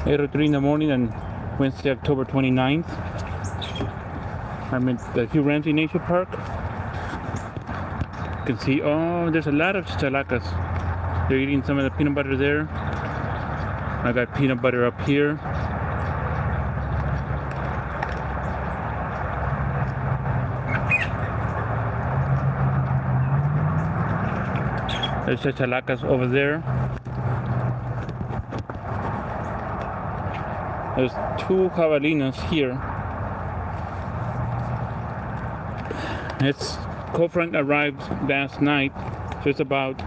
8:03 in the morning on Wednesday, October 29th. I'm at the Hugh Ramsey Nature Park. You can see, oh, there's a lot of chichalacas. They're eating some of the peanut butter there. I got peanut butter up here. There's chichalacas over there. There's 2 javelinas here. Its cold front arrived last night, so it's about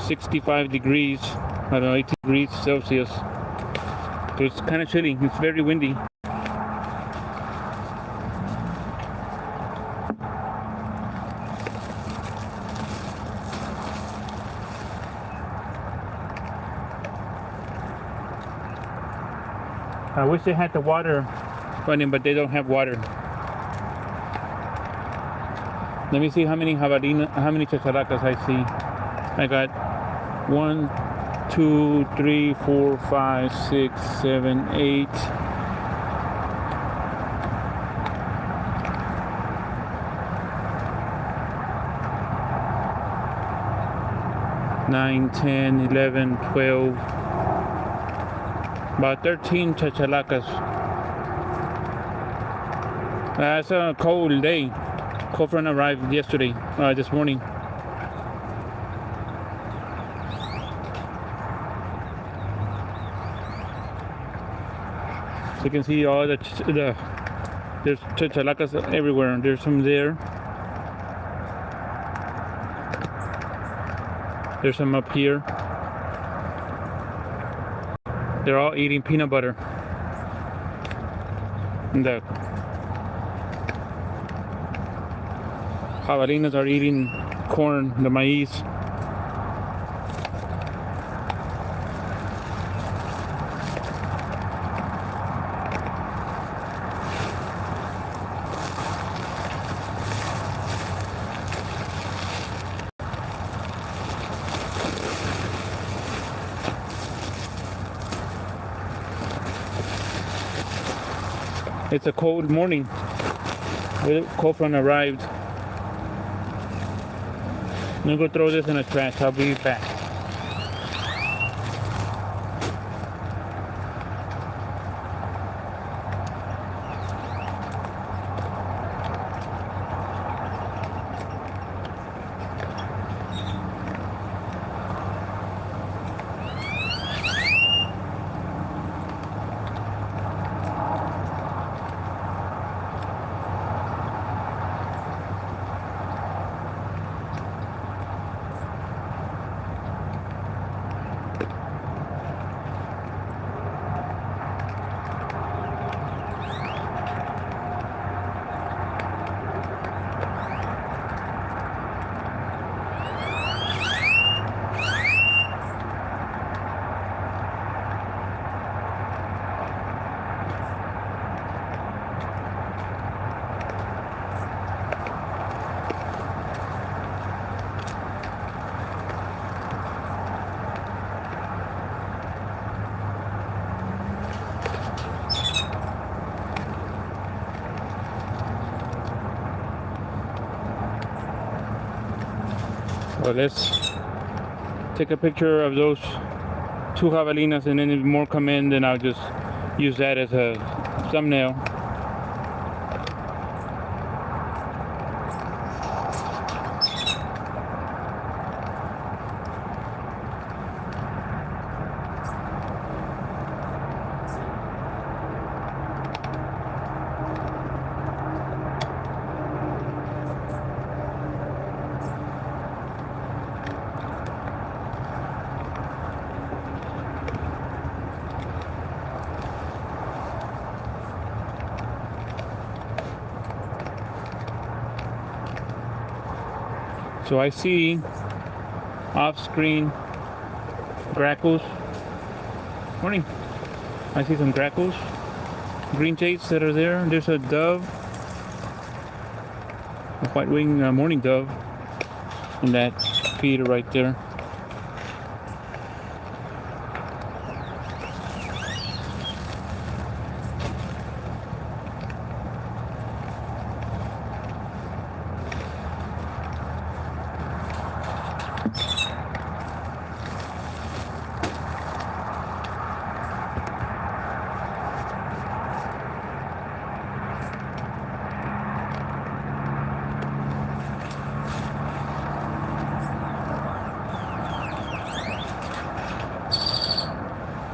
65 degrees, I don't know, 18 degrees Celsius. So it's kind of chilly. It's very windy. I wish they had the water running, but they don't have water. Let me see how many chicharacas I see. I got 1, 2, 3, 4, 5, 6, 7, 8. 9, 10, 11, 12. About 13 chicharacas. That's a cold day. Cold front arrived yesterday, this morning. So you can see all there's chicharacas everywhere. There's some there. There's some up here. They're all eating peanut butter. And the javelinas are eating corn, the maize. It's a cold morning. The cold front arrived. I'm gonna go throw this in the trash. I'll be back. So let's take a picture of those 2 javelinas, and then if more come in, then I'll just use that as a thumbnail. So I see off-screen grackles. Morning. I see some grackles, green jays that are there. There's a dove, a white-winged mourning dove, in that feeder right there.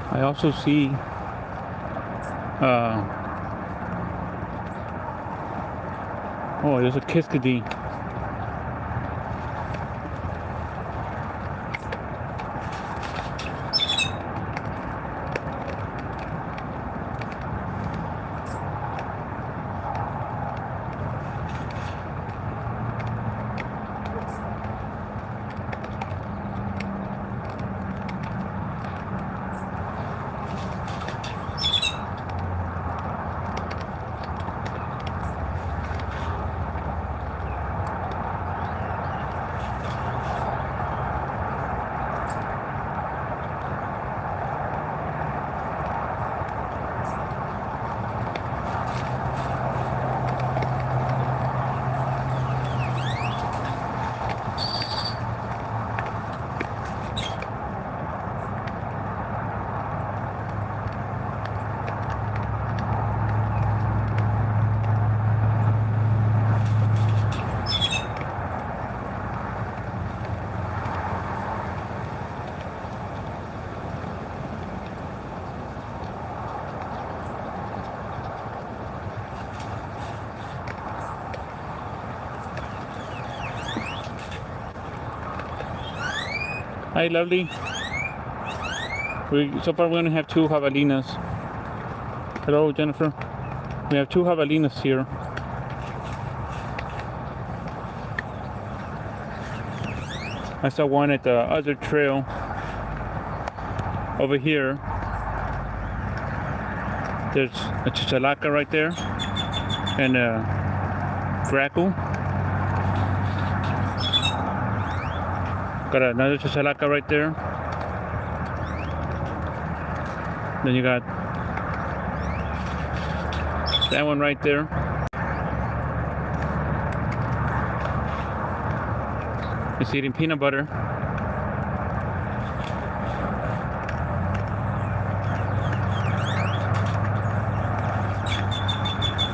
I also see oh, there's a Kiskadee. Hi, lovely. So far we only have 2 javelinas. Hello, Jennifer. We have 2 javelinas here. I saw one at the other trail over here. There's a chachalaca right there and a grackle. Got another chachalaca right there. Then you got that one right there. It's eating peanut butter.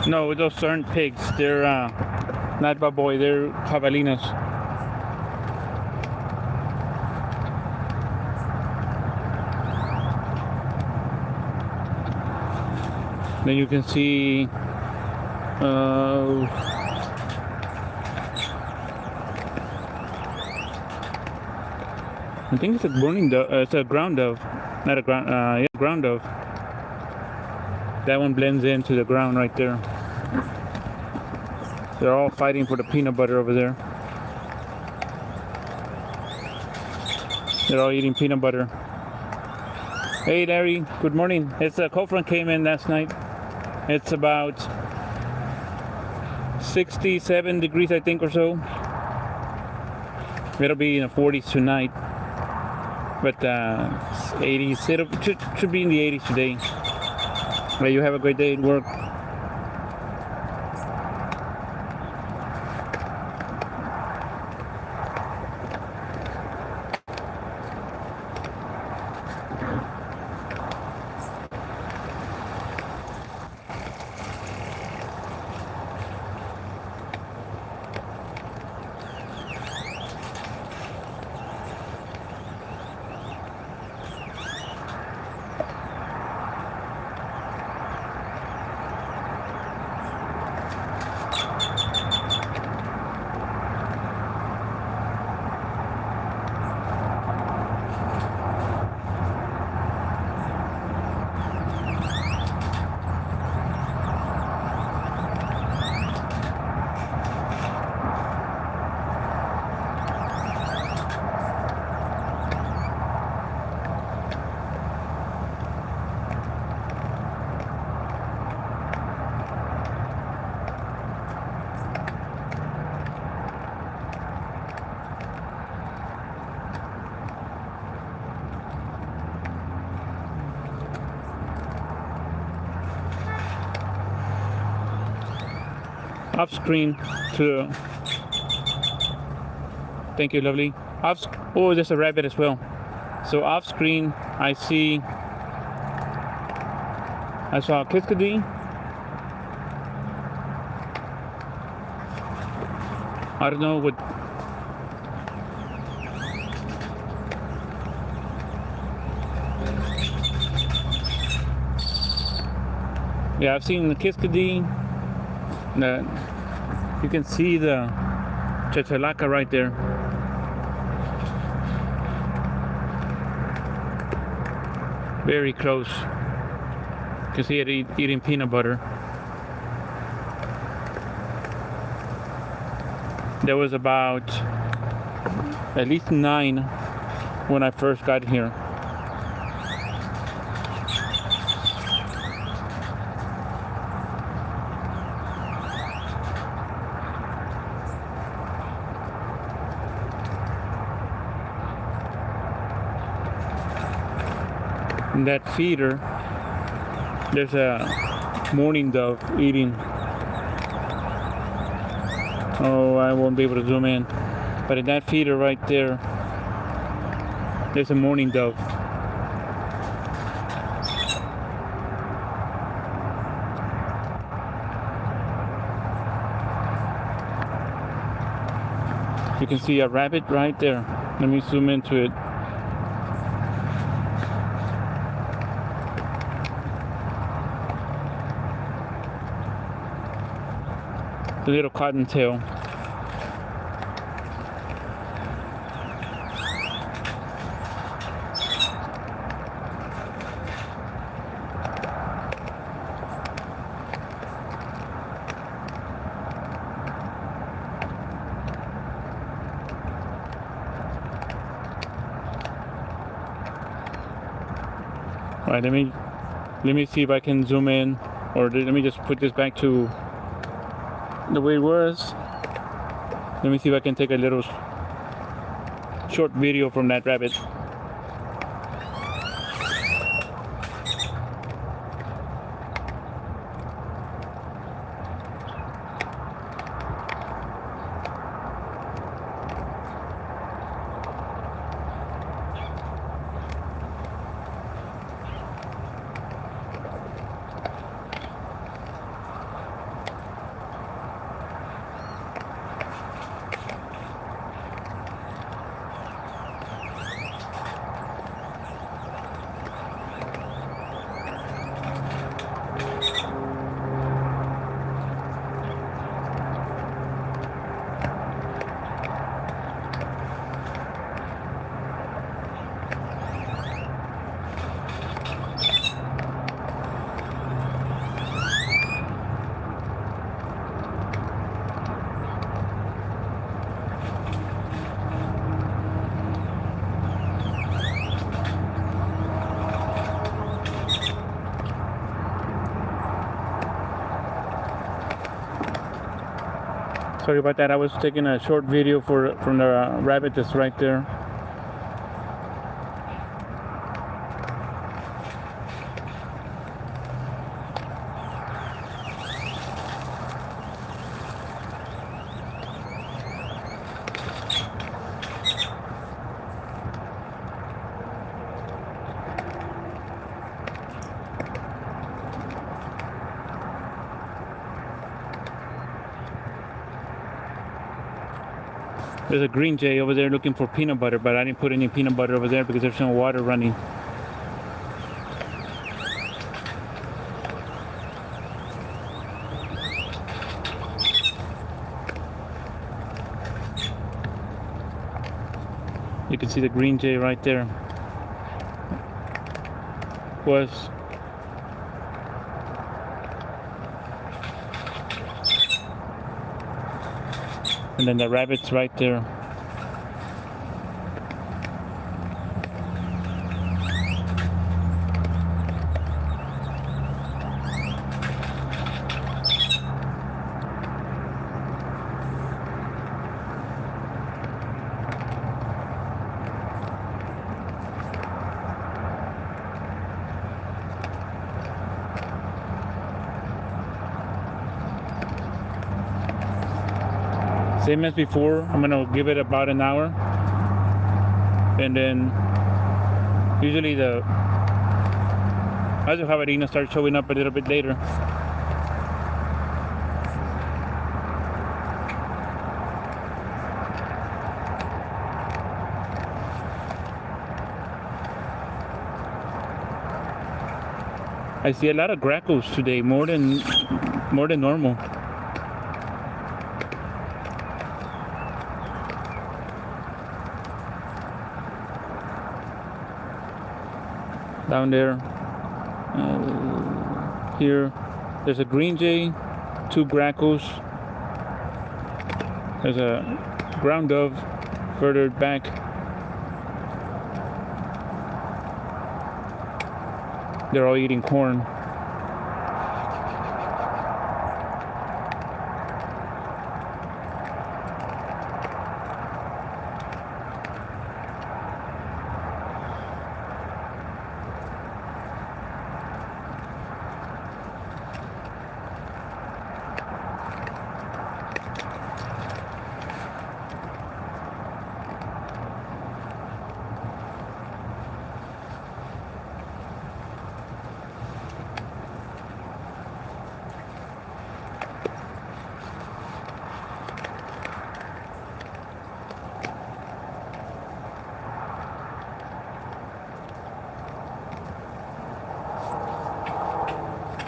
No, those aren't pigs. They're not baboy. They're javelinas. Then you can see I think it's a burning dove. It's a ground dove, not a ground. Yeah, ground dove. That one blends into the ground right there. They're all fighting for the peanut butter over there. They're all eating peanut butter. Hey Larry, good morning. It's a cold front came in last night. It's about 67 degrees, I think, or so. It'll be in the 40s tonight, but 80s. It should be in the 80s today. Well, you have a great day at work. Off screen to Thank you, lovely. Oh, there's a rabbit as well. So off screen, I saw a kiskadee. I don't know what. Yeah, I've seen the kiskadee. You can see the chachalaca right there. Very close. You can see it eating peanut butter. There was about at least 9 when I first got here. In that feeder, there's a mourning dove eating. Oh, I won't be able to zoom in. But in that feeder right there, there's a mourning dove. You can see a rabbit right there. Let me zoom into it. The little cottontail. All right, let me see if I can zoom in, or let me just put this back to the way it was. Let me see if I can take a little short video from that rabbit. Sorry about that. I was taking a short video from the rabbit that's right there. There's a green jay over there looking for peanut butter, but I didn't put any peanut butter over there because there's no water running. You can see the green jay right there. And then the rabbit's right there. Same as before, I'm gonna give it about an hour, and then usually the other jabalina starts showing up a little bit later. I see a lot of grackles today, more than normal. Down there, here, there's a green jay, 2 grackles. There's a ground dove further back. They're all eating corn.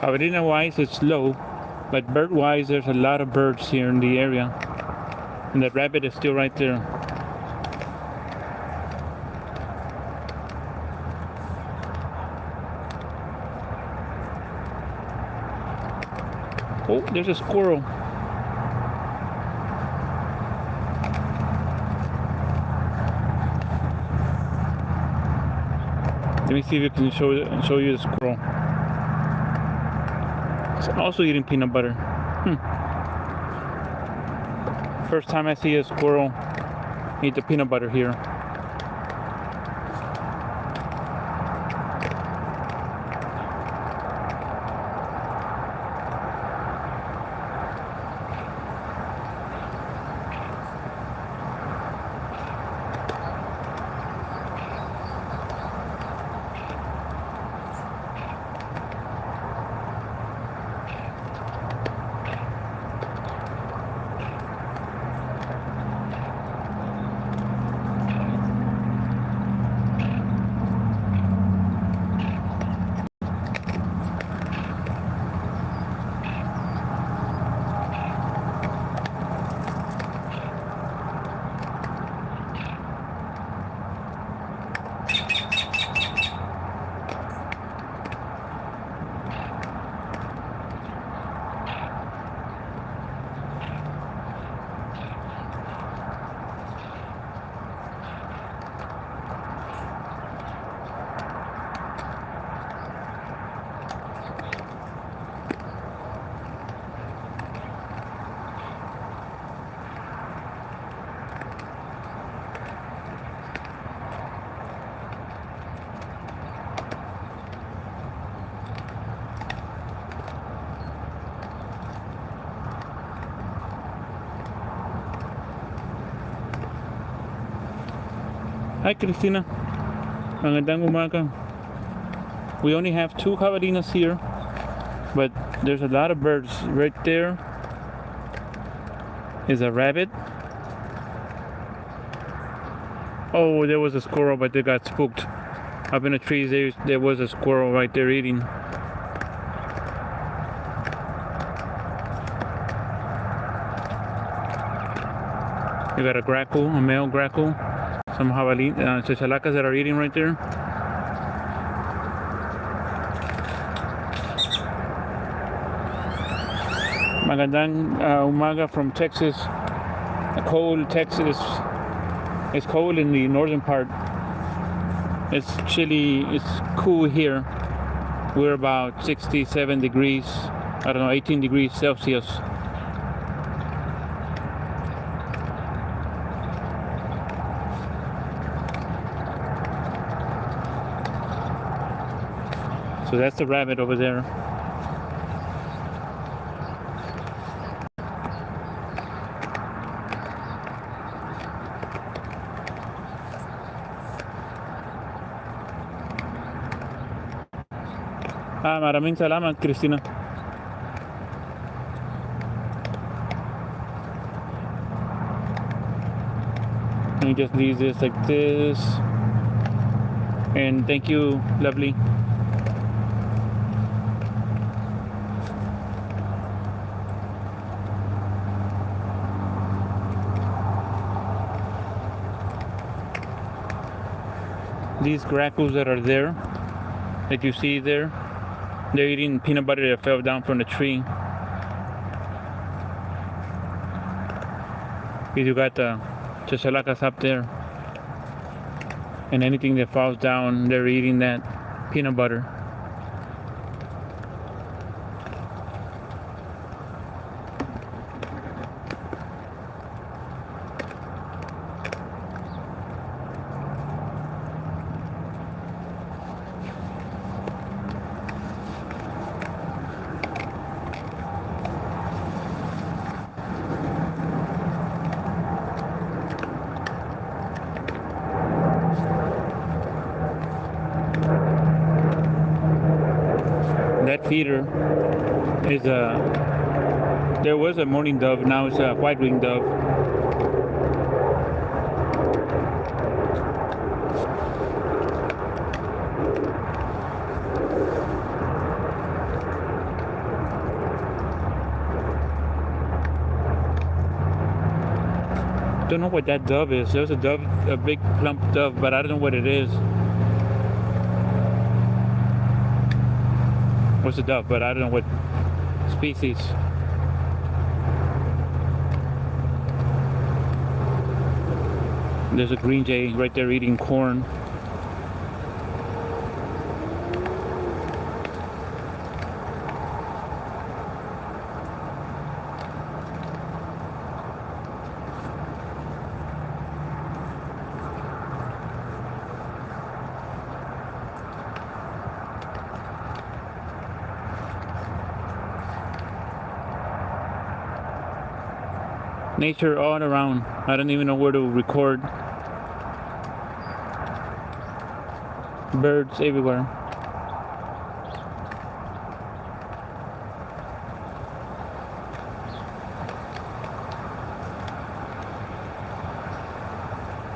Jabalina wise, it's low, but bird wise, there's a lot of birds here in the area, and the rabbit is still right there. Oh, there's a squirrel. Let me see if I can show you the squirrel. It's also eating peanut butter. First time I see a squirrel eat the peanut butter here. Hi, Christina. Magandang umaga. We only have 2 javalinas here, but there's a lot of birds. Right there is a rabbit. Oh, there was a squirrel, but they got spooked. Up in the trees, there was a squirrel right there eating. You got a grackle, a male grackle. Some chachalacas that are eating right there. Magandang umaga from Texas. Cold Texas. It's cold in the northern part. It's chilly. It's cool here. We're about 67 degrees. I don't know, 18 degrees Celsius. So that's the rabbit over there. Maraming salamat, Christina. Let me just leave this like this. And thank you, lovely. These grackles that are there, that you see there, they're eating peanut butter that fell down from the tree. You got the chachalacas up there, and anything that falls down, they're eating that peanut butter. That feeder is there was a mourning dove, now it's a white-winged dove. Don't know what that dove is. There's a dove, a big plump dove, but I don't know what it is. What's a dove, but I don't know what species. There's a green jay right there eating corn. Nature all around. I don't even know where to record. Birds everywhere.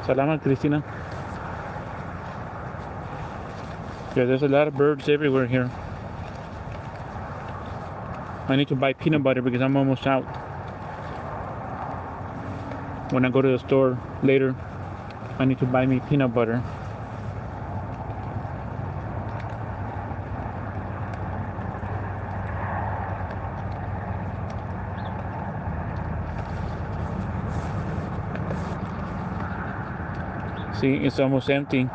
Salamat, Christina. Yeah, there's a lot of birds everywhere here. I need to buy peanut butter because I'm almost out. When I go to the store later, I need to buy me peanut butter. See, it's almost empty.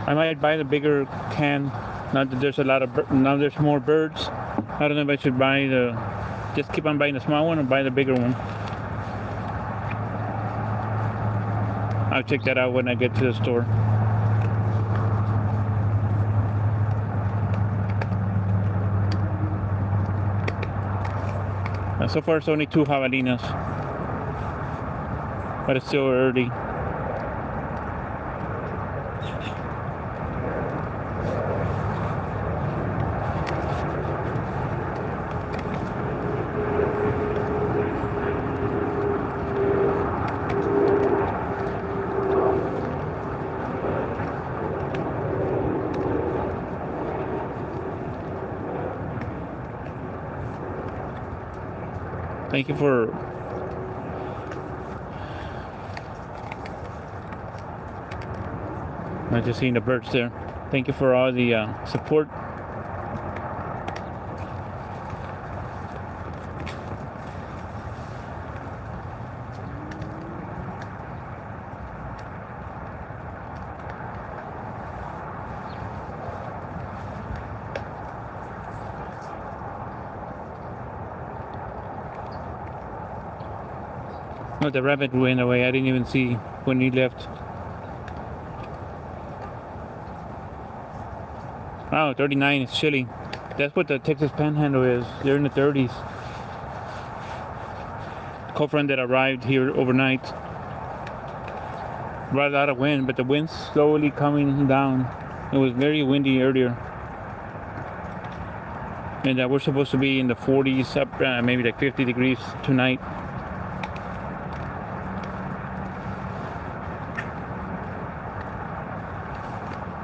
I might buy the bigger can. Now that there's a lot of now there's more birds. I don't know if I should buy just keep on buying the small one or buy the bigger one. I'll check that out when I get to the store. So far it's only 2 javelinas, but it's still early. Thank you for I'm just seeing the birds there. Thank you for all the support. Oh, the rabbit went away. I didn't even see when he left. Wow, 39 is chilly. That's what the Texas Panhandle is. They're in the 30s. Cold front that arrived here overnight brought a lot of wind, but the wind's slowly coming down. It was very windy earlier. And we're supposed to be in the 40s, up maybe like 50 degrees tonight.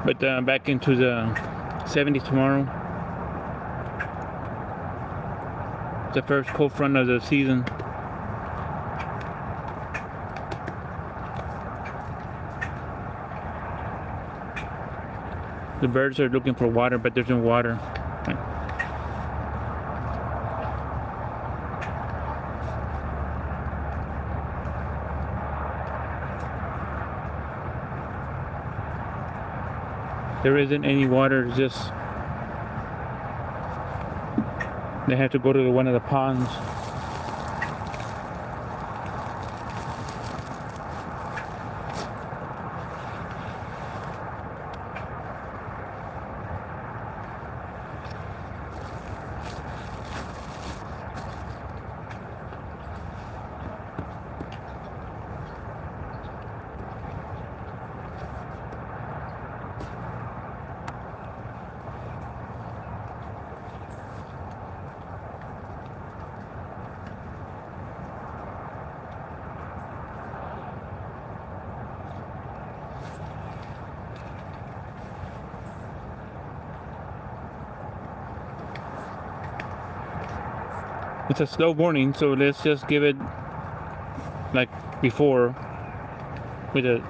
But back into the 70s tomorrow. It's the first cold front of the season. The birds are looking for water, but there's no water. There isn't any water, it's just they have to go to one of the ponds. It's a slow morning, so let's just give it like before. With it,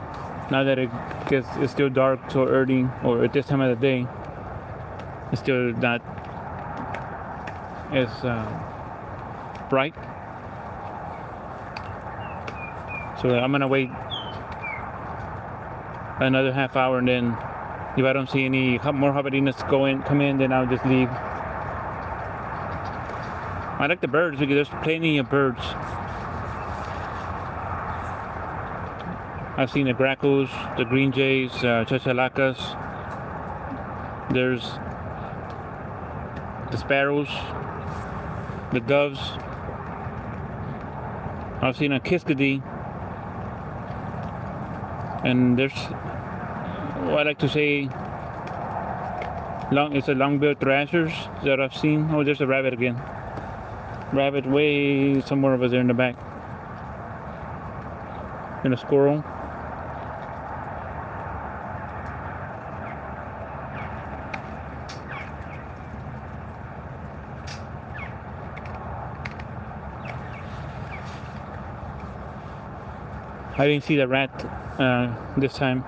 now that it's still dark so early, or at this time of the day, it's still not as bright. So I'm gonna wait another half hour, and then if I don't see any more javelinas come in, then I'll just leave. I like the birds because there's plenty of birds. I've seen the grackles, the green jays, chachalacas. There's the sparrows, the doves. I've seen a kiskadee. And there's, I like to say, it's a long-billed thrashers that I've seen. Oh, there's a rabbit again. Rabbit way somewhere over there in the back. And a squirrel. I didn't see the rat this time.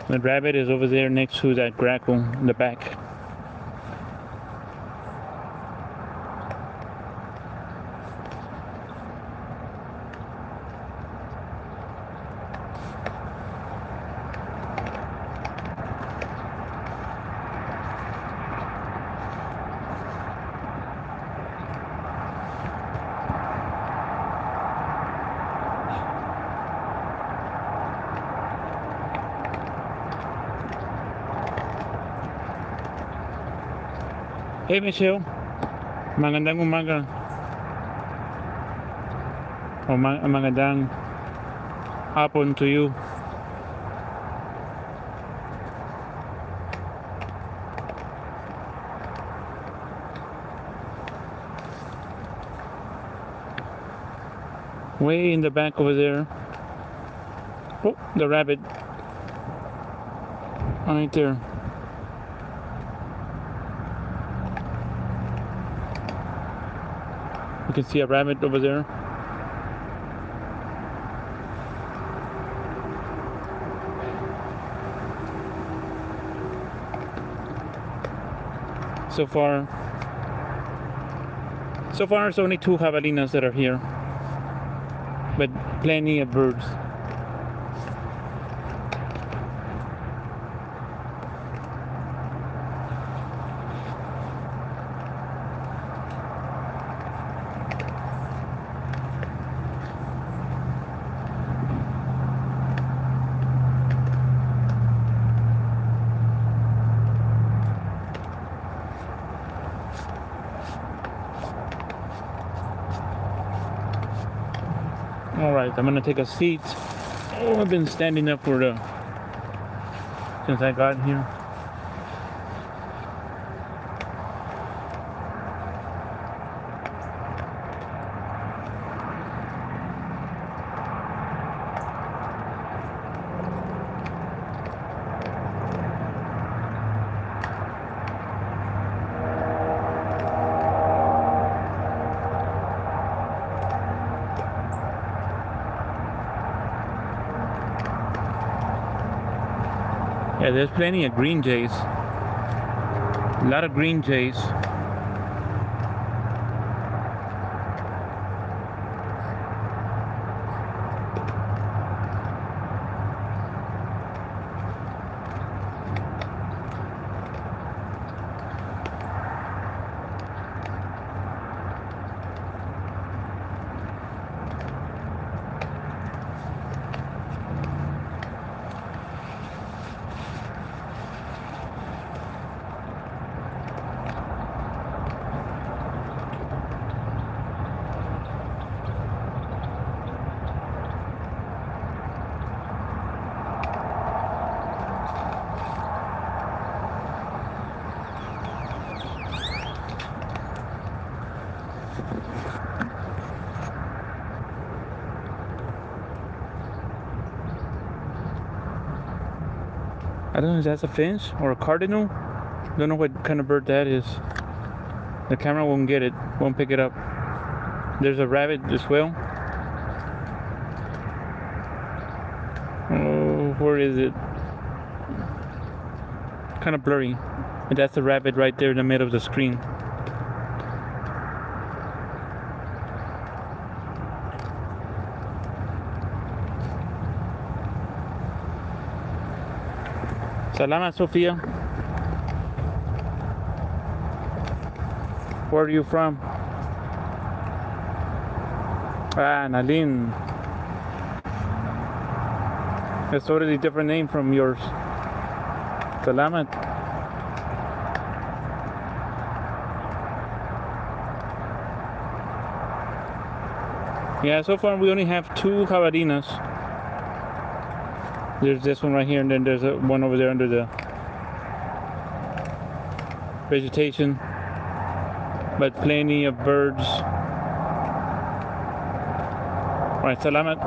The rabbit is over there next to that grackle in the back. Hey Michelle, magandang umaga. O magandang hapon to you. Way in the back over there. Oh, the rabbit. Right there. You can see a rabbit over there. So far, it's only 2 javelinas that are here, but plenty of birds. All right, I'm gonna take a seat. Oh, I've been standing up since I got here. Yeah, there's plenty of green jays. A lot of green jays. I don't know if that's a finch or a cardinal. Don't know what kind of bird that is. The camera won't get it, won't pick it up. There's a rabbit as well. Oh, where is it? Kind of blurry. And that's the rabbit right there in the middle of the screen. Salamat, Sofia. Where are you from? Ah, Nalin. It's totally different name from yours. Salamat. Yeah, so far we only have 2 javelinas. There's this one right here, and then there's one over there under the vegetation. But plenty of birds. Alright, salamat.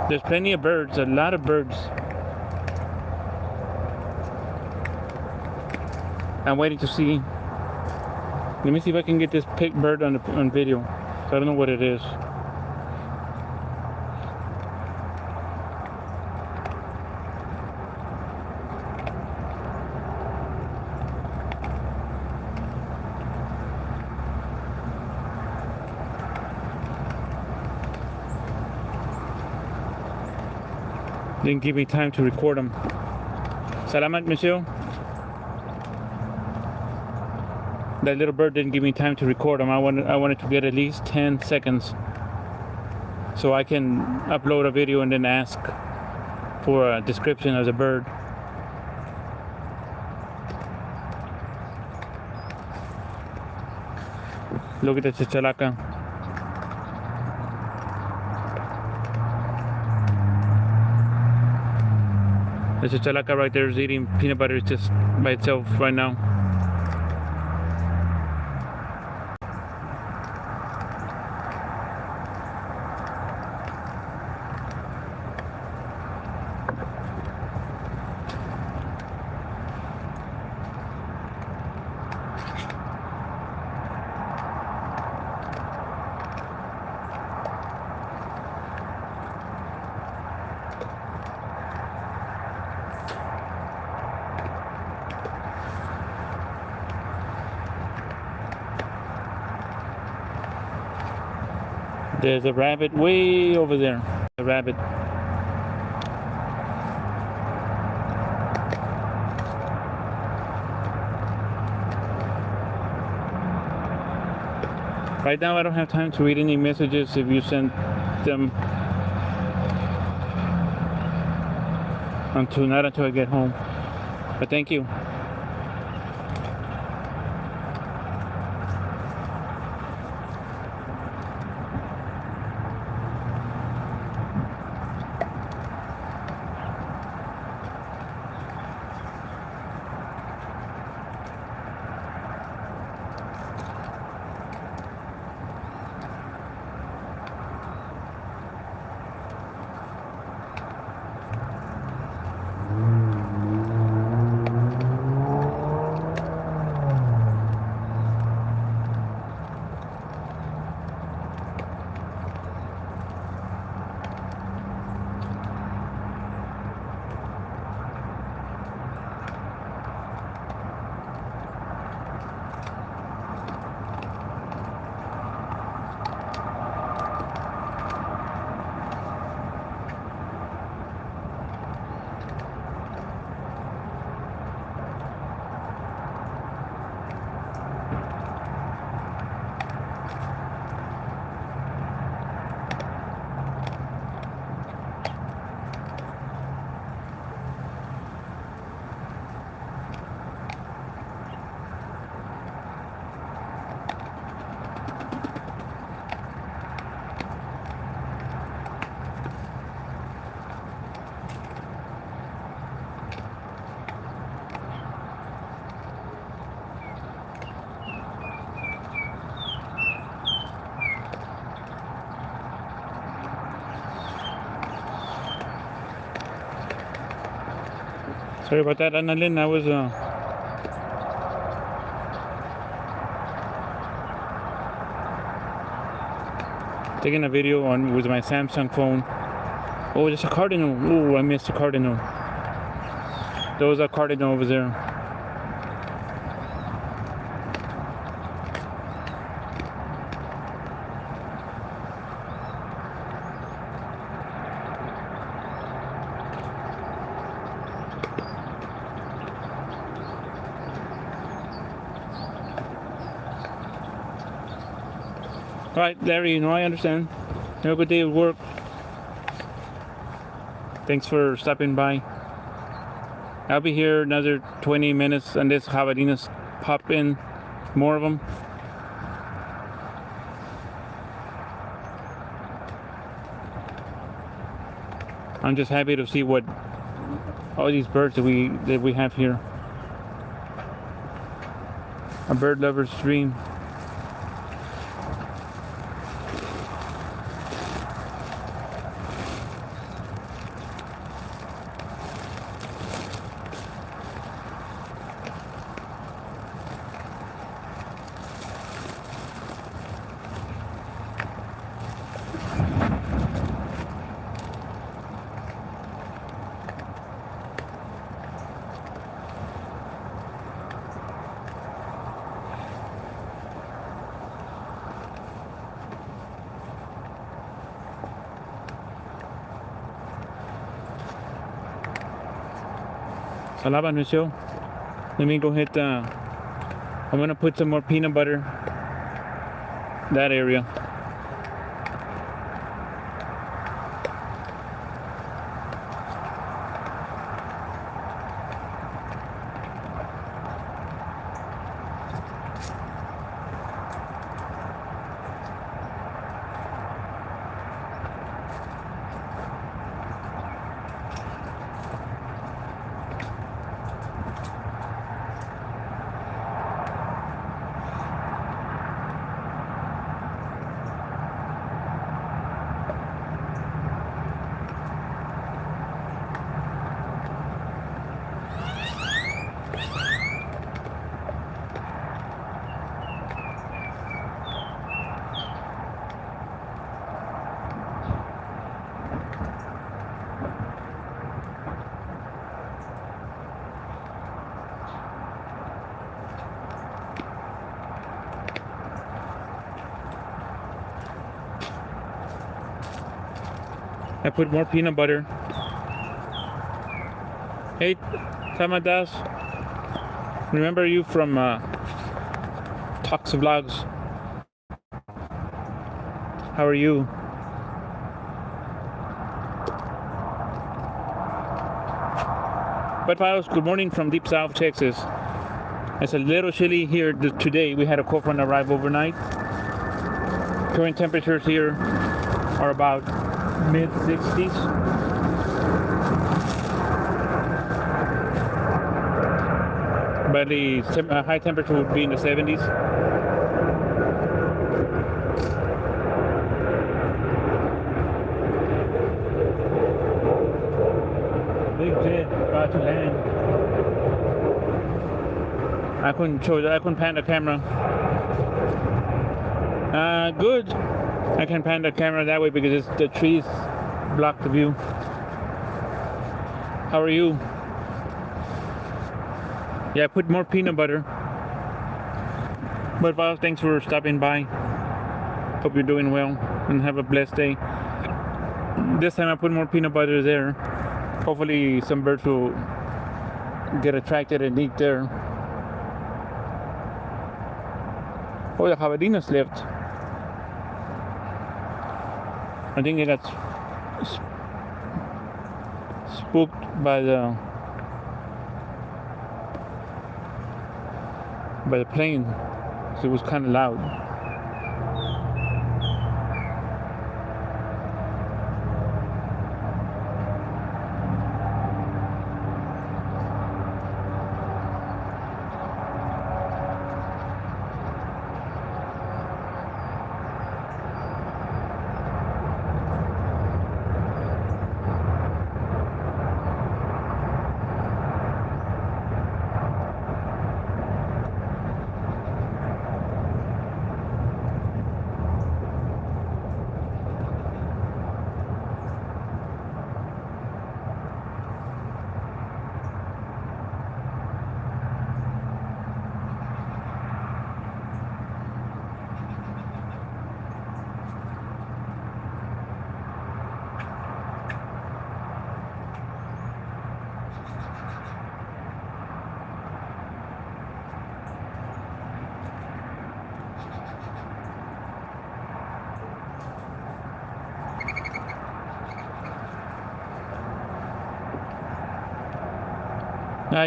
There's plenty of birds, a lot of birds. I'm waiting to see. Let me see if I can get this pig bird on video. So I don't know what it is. Didn't give me time to record them. Salamat, monsieur. That little bird didn't give me time to record them. I wanted to get at least 10 seconds so I can upload a video and then ask for a description of the bird. Look at the chachalaca. The chachalaca right there is eating peanut butter just by itself right now. There's a rabbit way over there. A rabbit. Right now I don't have time to read any messages if you send them not until I get home. But thank you. Sorry about that, Annalyn. I was taking a video with my Samsung phone. Oh, there's a cardinal. Oh, I missed a cardinal. There was a cardinal over there. All right, Larry, I understand. Have a good day at work. Thanks for stopping by. I'll be here another 20 minutes unless javelinas pop in, more of them. I'm just happy to see what all these birds that we have here. A bird lover's dream. Salamat, Michelle. Let me go hit I'm gonna put some more peanut butter that area. I put more peanut butter. Hey, Tamadas. Remember you from Talks Vlogs. How are you? But Files, good morning from Deep South, Texas. It's a little chilly here today. We had a cold front arrive overnight. Current temperatures here are about mid-60s. But the high temperature would be in the 70s. Big jet about to land. I couldn't pan the camera. Good. I can pan the camera that way because the trees block the view. How are you? Yeah, I put more peanut butter. But Val, thanks for stopping by. Hope you're doing well and have a blessed day. This time I put more peanut butter there. Hopefully some birds will get attracted and eat there. Oh, the javelinas left. I think they got spooked by the plane, so it was kind of loud.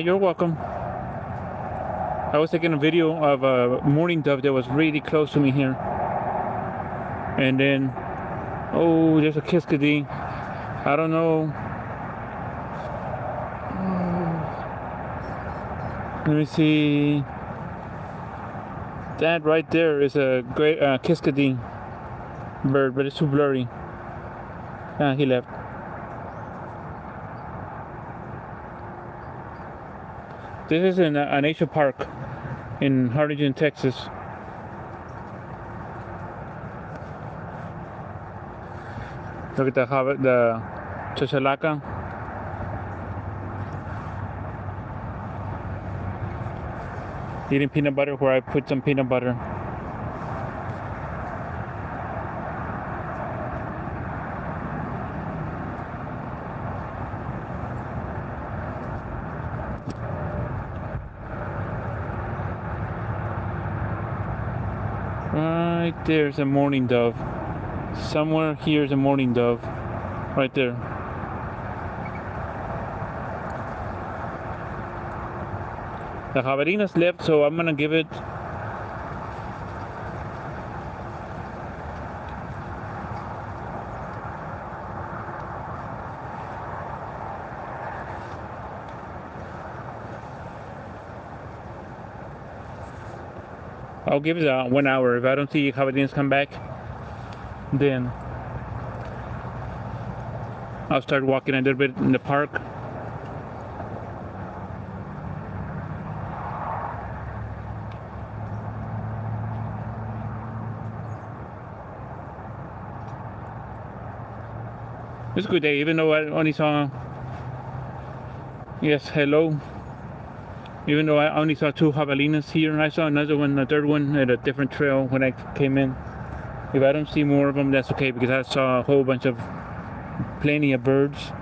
You're welcome. I was taking a video of a mourning dove that was really close to me here. And then, oh, there's a kiskadee. I don't know. Let me see. That right there is a great kiskadee bird, but it's too blurry. He left. This is in a nature park in Harlingen, Texas. Look at the chachalaca. Eating peanut butter where I put some peanut butter. Right there's a mourning dove. Somewhere here's a mourning dove. Right there. The javelinas left, so I'm gonna give it I'll give it 1 hour. If I don't see javelinas come back, then I'll start walking a little bit in the park. It's a good day, even though I only saw, yes, hello. Even though I only saw 2 javelinas here, I saw another one, a third one at a different trail when I came in. If I don't see more of them, that's okay, because I saw a whole bunch of Plenty of birds.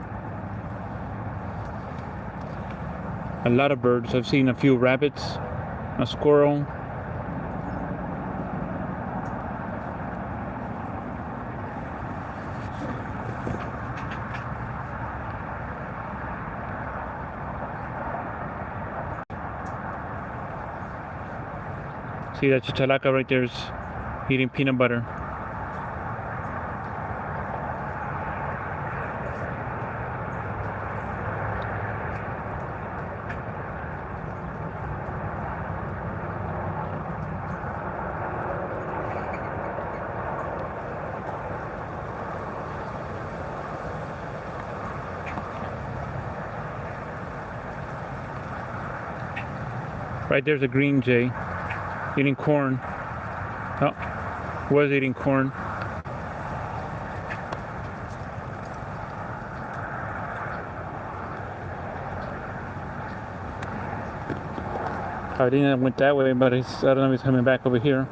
A lot of birds. I've seen a few rabbits, a squirrel. See that chachalaca right there is eating peanut butter. Right there's a green jay eating corn. Oh, was eating corn. I didn't went that way, but I don't know if he's coming back over here.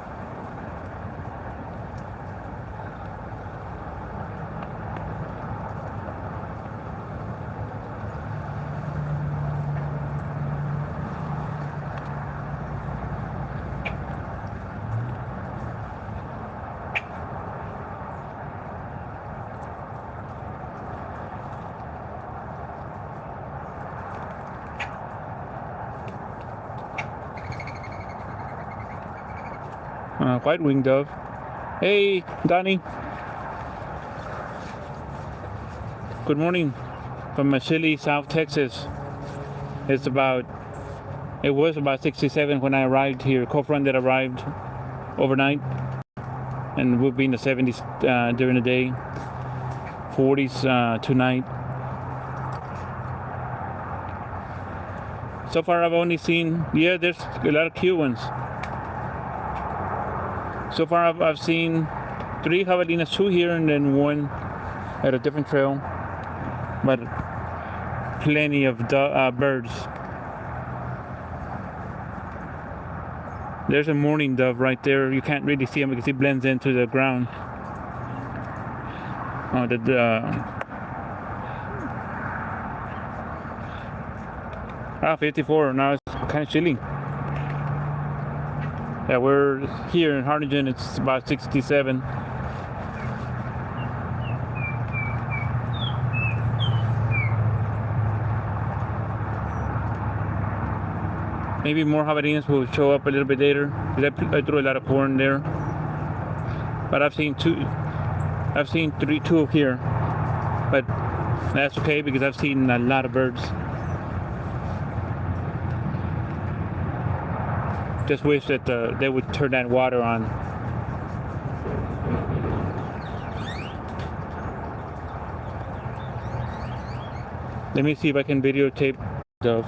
White-winged dove. Hey, Donnie. Good morning from Machili, South Texas. It was about 67 when I arrived here. Cold front that arrived overnight, and we'll be in the 70s during the day, 40s tonight. So far, I've only seen, there's a lot of cute ones. So far, I've seen 3 javelinas, 2 here, and then 1 at a different trail. But plenty of birds. There's a mourning dove right there. You can't really see him because he blends into the ground. Oh, 54. Now it's kind of chilly. Yeah, we're here in Harlingen. It's about 67. Maybe more javelinas will show up a little bit later. I threw a lot of corn there, but I've seen 2 here, but that's okay because I've seen a lot of birds. Just wish that they would turn that water on. Let me see if I can videotape dove.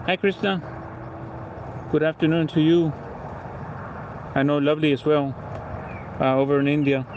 Hi, Krishna. Good afternoon to you. I know Lovely as well, over in India.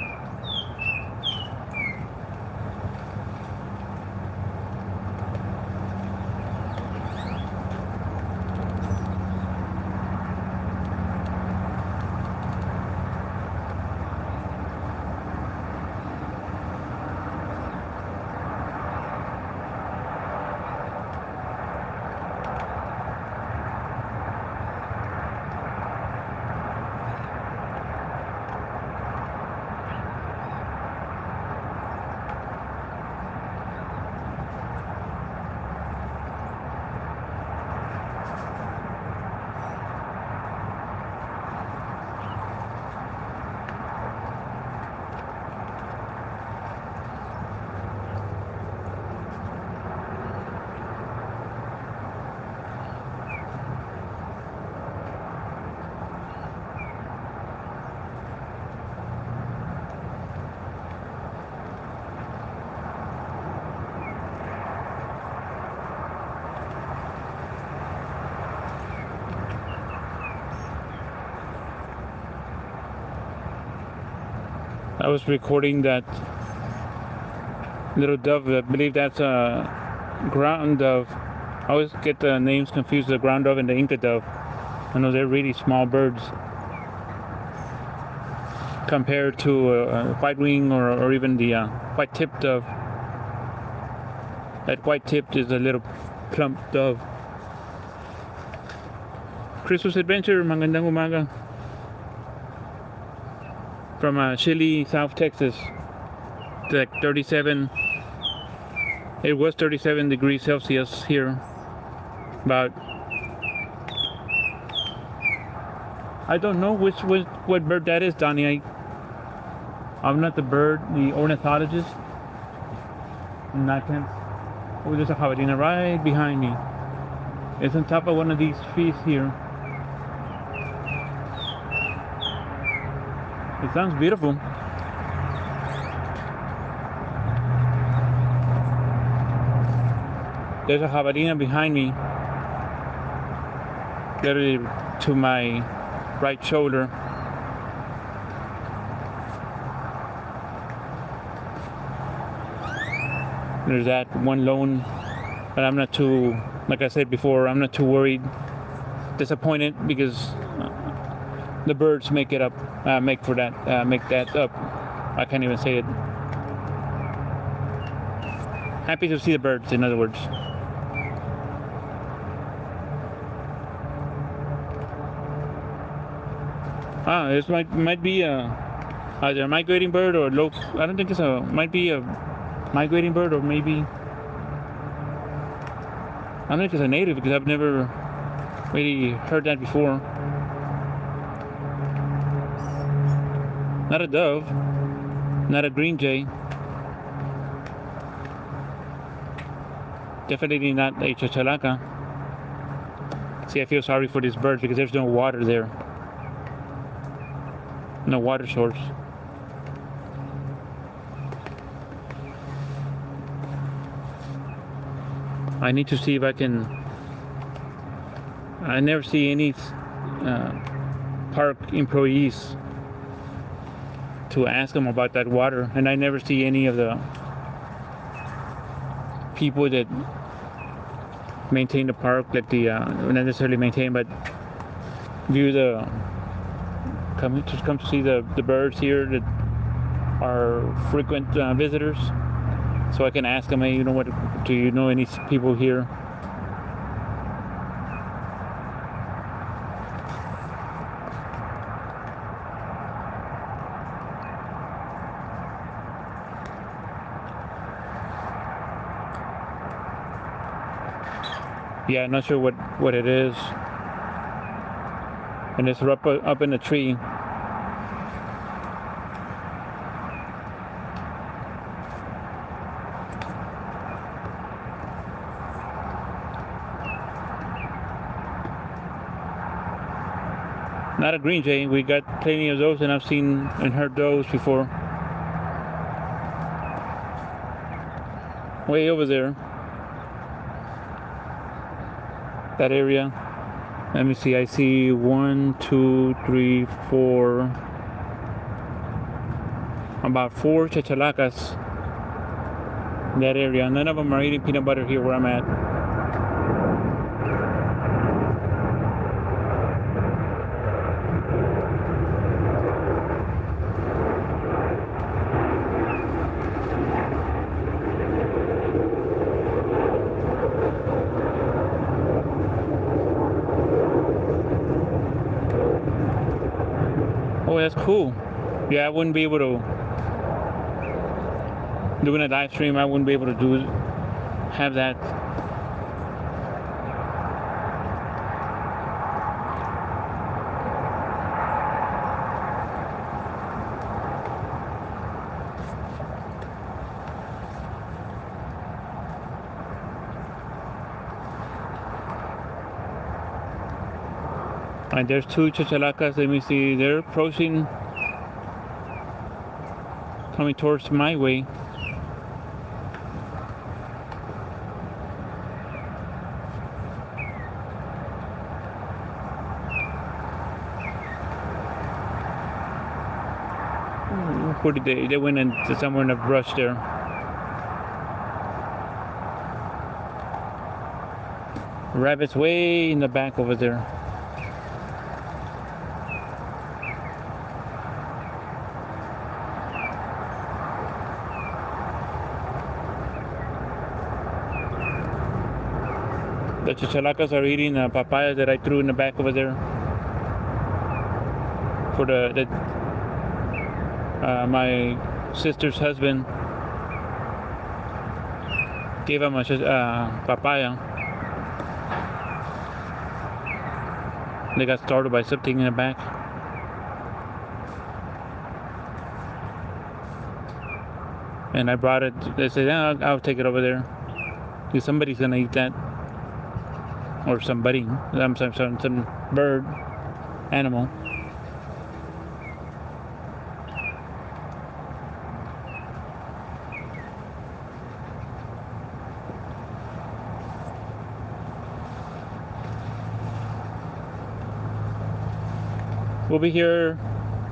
I was recording that little dove. I believe that's a ground dove. I always get the names confused, the ground dove and the Inca dove. I know they're really small birds compared to a white wing or even the white-tipped dove. That white-tipped is a little plump dove. Christmas Adventure, magandang umaga. From Chile, South Texas. It's like 37. It was 37 degrees Celsius here. About, I don't know what bird that is, Donnie. I'm not the bird, the ornithologist. And I can't. Oh, there's a jabalina right behind me. It's on top of one of these trees here. It sounds beautiful. There's a jabalina behind me. Literally to my right shoulder. There's that one lone, but I'm not too, like I said before, I'm not too worried, disappointed because the birds make it up, make that up. I can't even say it. Happy to see the birds, in other words. This might be either a migrating bird or I don't think might be a migrating bird, or maybe I don't think it's a native because I've never really heard that before. Not a dove, not a green jay, definitely not a chachalaca. See, I feel sorry for these birds because there's no water there. No water source. I need to see if I can. I never see any park employees to ask them about that water, and I never see any of the people that maintain the park, that not necessarily maintain, but view come to see the birds here that are frequent visitors. So I can ask them, hey, do you know any people here? Yeah, I'm not sure what it is. And it's up in a tree. Not a green jay. We got plenty of those, and I've seen and heard those before. Way over there. That area. Let me see. I see 1, 2, 3, 4. About 4 chachalacas in that area. None of them are eating peanut butter here where I'm at. Oh, that's cool. Yeah, I wouldn't be able to, doing a live stream, I wouldn't be able to have that. And there's 2 chachalacas. Let me see. They're approaching, coming towards my way. Where did they went into somewhere in the brush there. Rabbits way in the back over there. The chichalacas are eating papaya that I threw in the back over there. For my sister's husband gave him a papaya. They got startled by something in the back. And I brought it. They said, yeah, I'll take it over there. Because somebody's gonna eat that. Or somebody. Some bird. Animal. We'll be here,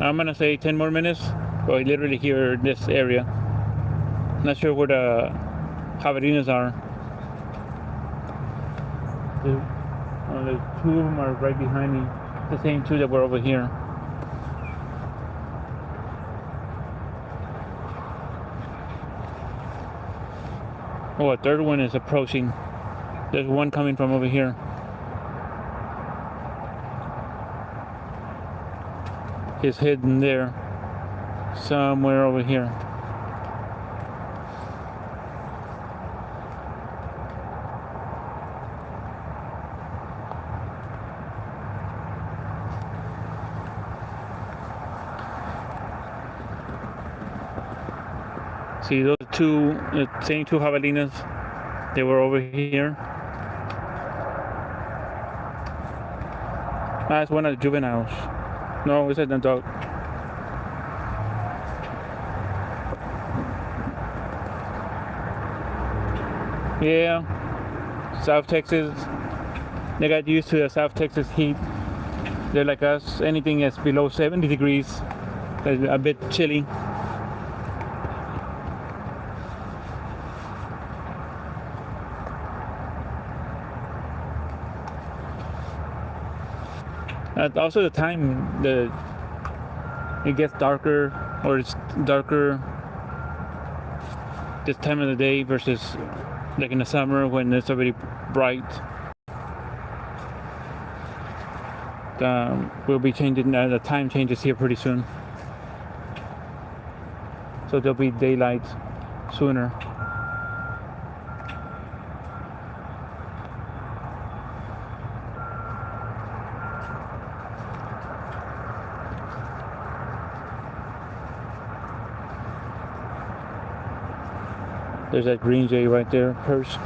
I'm gonna say 10 more minutes. Well, literally here in this area. Not sure where the javelinas are. There's two of them are right behind me. The same two that were over here. Oh, a third one is approaching. There's one coming from over here. Is hidden there somewhere over here. See those two, the same two javelinas, they were over here. That's one of the juveniles. No, it's an adult. Yeah, South Texas, they got used to the South Texas heat. They're like us, anything that's below 70 degrees, is a bit chilly. Also the time, it gets darker, or it's darker this time of the day versus like in the summer when it's already bright. We'll be changing, the time changes here pretty soon. So there'll be daylight sooner. There's that green jay right there, perched.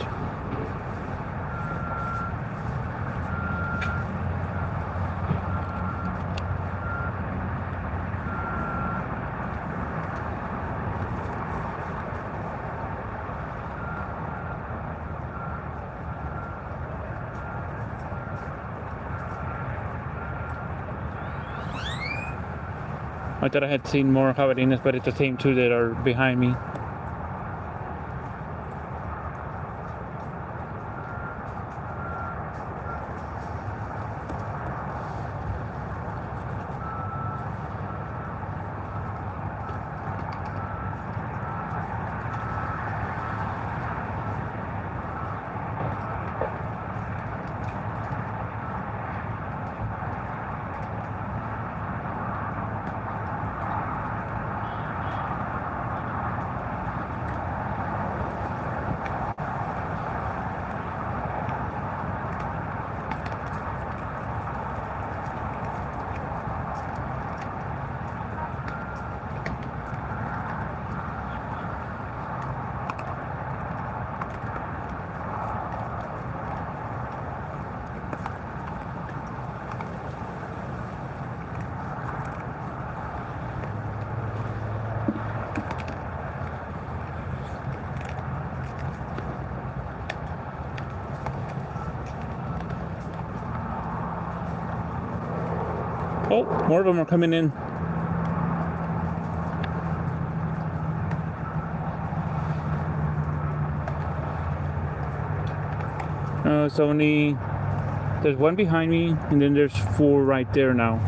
I thought I had seen more javelinas, but it's the same two that are behind me. Oh, more of them are coming in. No, it's only, there's one behind me, and then there's 4 right there now.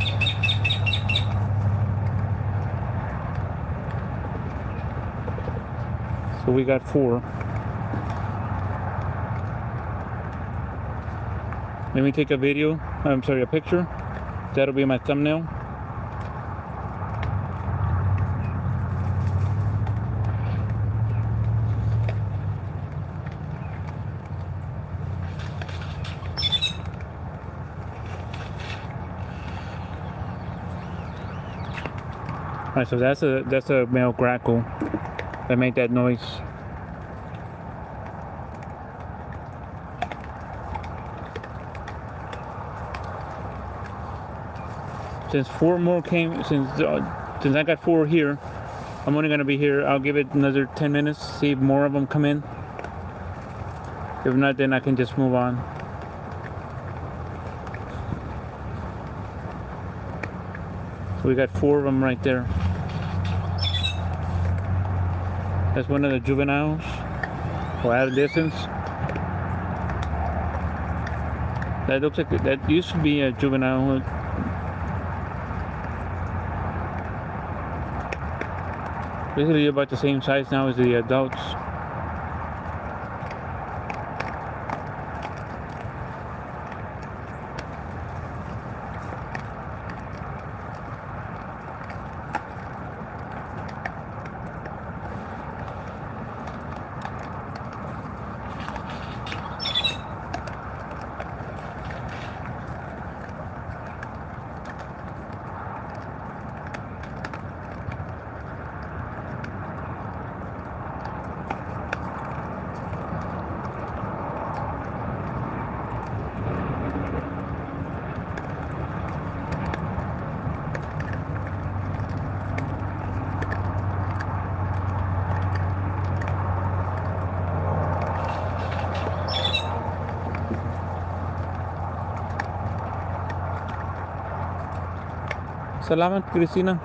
So we got 4. Let me take a video, I'm sorry, a picture. That'll be my thumbnail. Alright, so that's a male grackle that made that noise. Since 4 more came, since I got 4 here, I'm only gonna be here. I'll give it another 10 minutes, see if more of them come in. If not, then I can just move on. So we got 4 of them right there. That's one of the juveniles, or adolescents. That looks like, that used to be a juvenile. Basically about the same size now as the adults. Salamat, Christina.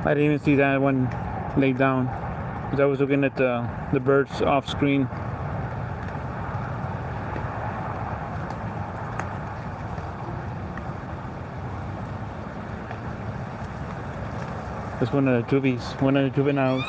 I didn't even see that one laid down because I was looking at the birds off screen. That's one of the juvies, one of the juveniles.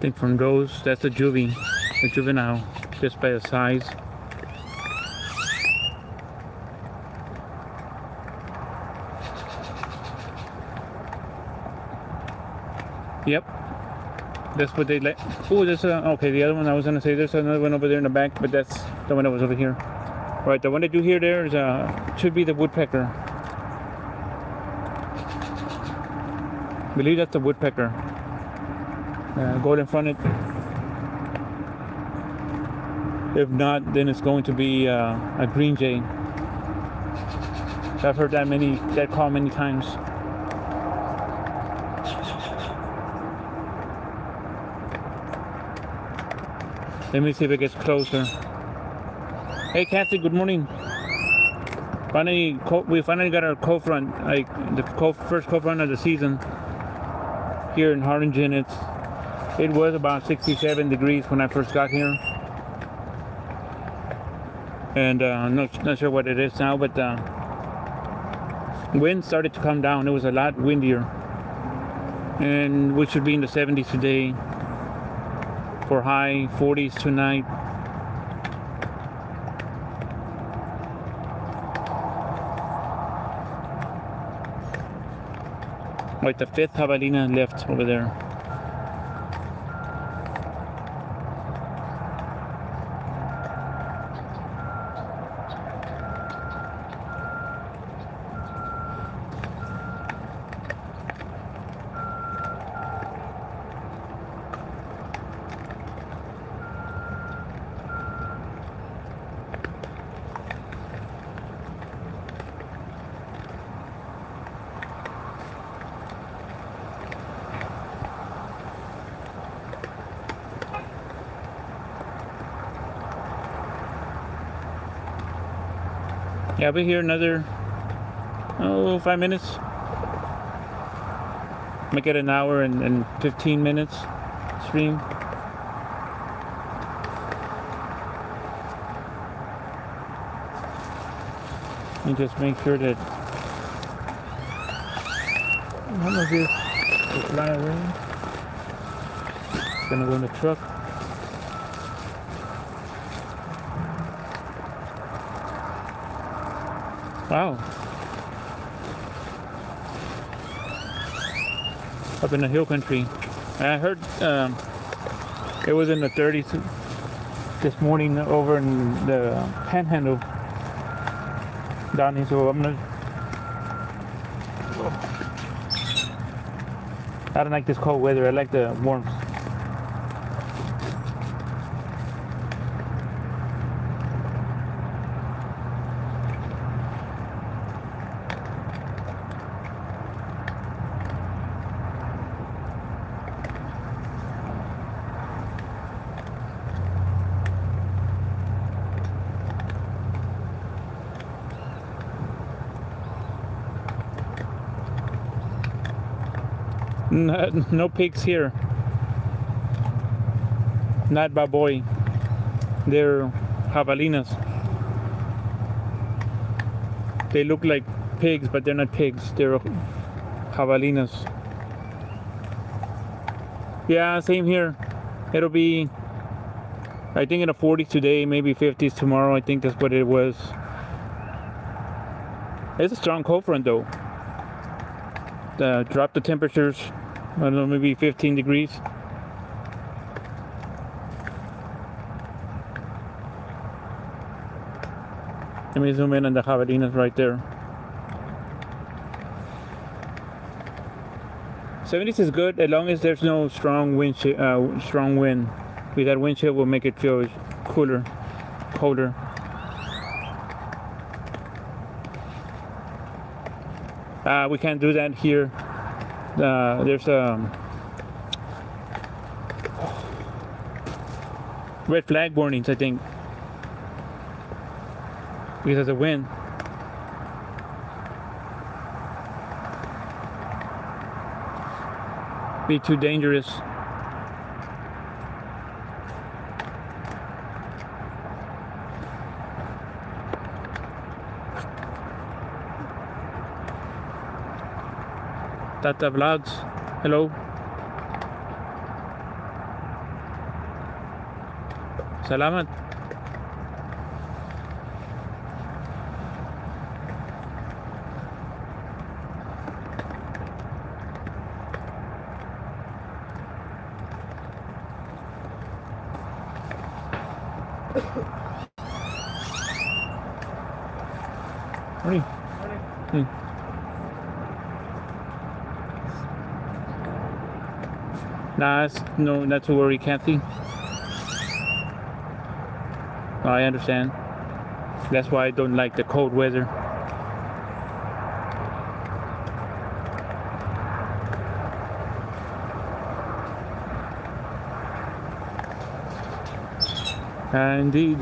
think from those, that's the juvenile, just by the size. Yep, that's what they let. Oh, there's okay. The other one I was gonna say, there's another one over there in the back, but that's the one that was over here. Right, the one that you hear there is should be the woodpecker. I believe that's the woodpecker. Golden fronted. If not, then it's going to be a green jay. I've heard that call many times. Let me see if it gets closer. Hey, Kathy, good morning. We finally got our cold front, like the first cold front of the season here in Harlingen. It was about 67 degrees when I first got here, and not sure what it is now, but wind started to come down. It was a lot windier, and we should be in the 70s today. For high 40s tonight. Like the 5th jabalina left over there. Yeah, I'll be here another 5 minutes. Make it an hour and 15 minutes stream. And just make sure that how much is this line of rain? It's gonna go in the truck. Wow. Up in the hill country. I heard it was in the 30s this morning over in the Panhandle down here, so I don't like this cold weather. I like the warmth. No pigs here. Not baboy. They're javalinas. They look like pigs, but they're not pigs. They're javalinas. Yeah, same here. It'll be, I think, in the 40s today, maybe 50s tomorrow. I think that's what it was. It's a strong cold front though. Drop the temperatures. I don't know, maybe 15 degrees. Let me zoom in on the javalinas right there. 70s is good as long as there's no strong wind. Strong wind. With that wind chill will make it feel cooler, colder. We can't do that here. There's red flag warnings, I think, because of the wind. Be too dangerous. Tata Vlogs, hello. Salamat. Morning. Morning. Nah, no, not to worry, Kathy. I understand. That's why I don't like the cold weather. Indeed.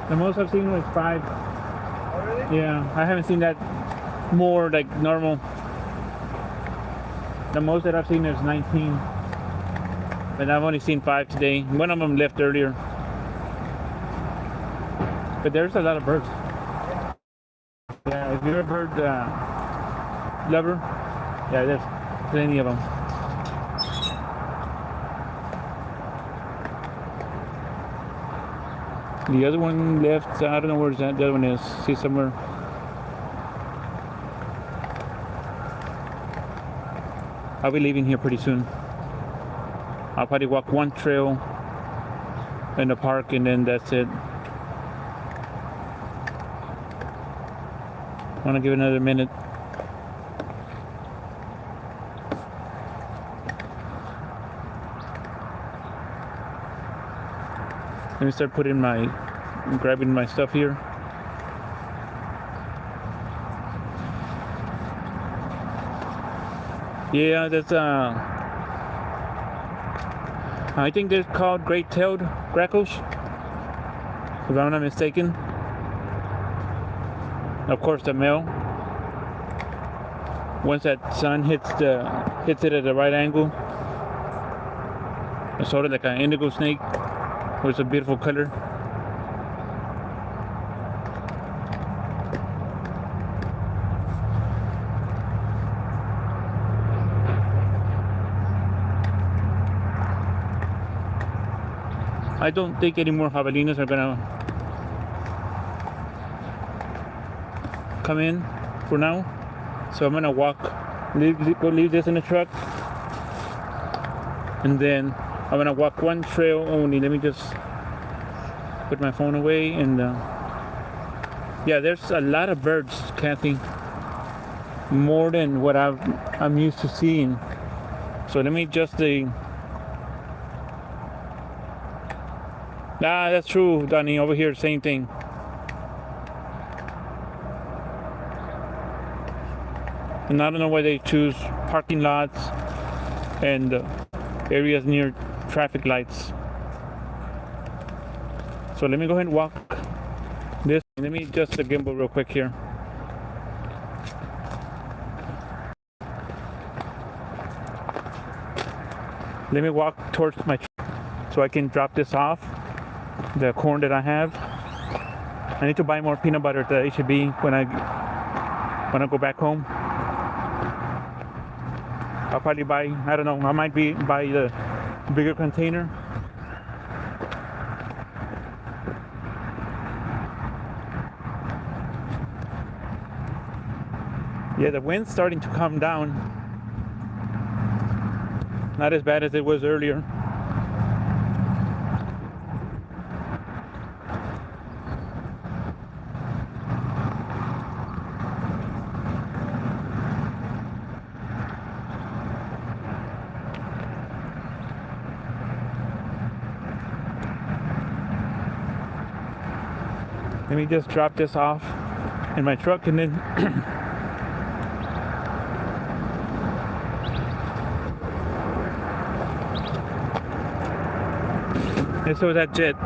The most I've seen was 5. Oh, really? Yeah, I haven't seen that more like normal. The most that I've seen is 19. But I've only seen 5 today. One of them left earlier. But there's a lot of birds. Yeah, if you're a bird lover, yeah, there's plenty of them. The other one left, I don't know where the other one is. See somewhere. I'll be leaving here pretty soon. I'll probably walk one trail in the park and then that's it. I want to give it another minute. Let me start grabbing my stuff here. Yeah, that's I think they're called great-tailed grackles, if I'm not mistaken. Of course, the male. Once that sun hits it at the right angle, it's sort of like an indigo snake, with a beautiful color. I don't think any more javelinas are gonna come in for now, so I'm gonna go leave this in the truck, and then I'm gonna walk one trail only. Let me just put my phone away, and yeah, there's a lot of birds, Kathy, more than what I'm used to seeing. So let me just that's true, Donnie. Over here, same thing. And I don't know why they choose parking lots and areas near traffic lights. So let me go ahead and walk this. Let me adjust the gimbal real quick here. Let me walk towards my truck so I can drop this off. The corn that I have. I need to buy more peanut butter at the H-E-B when I go back home. I'll probably buy, I don't know, I might buy the bigger container. Yeah, the wind's starting to come down. Not as bad as it was earlier. Let me just drop this off in my truck and then and so that jet.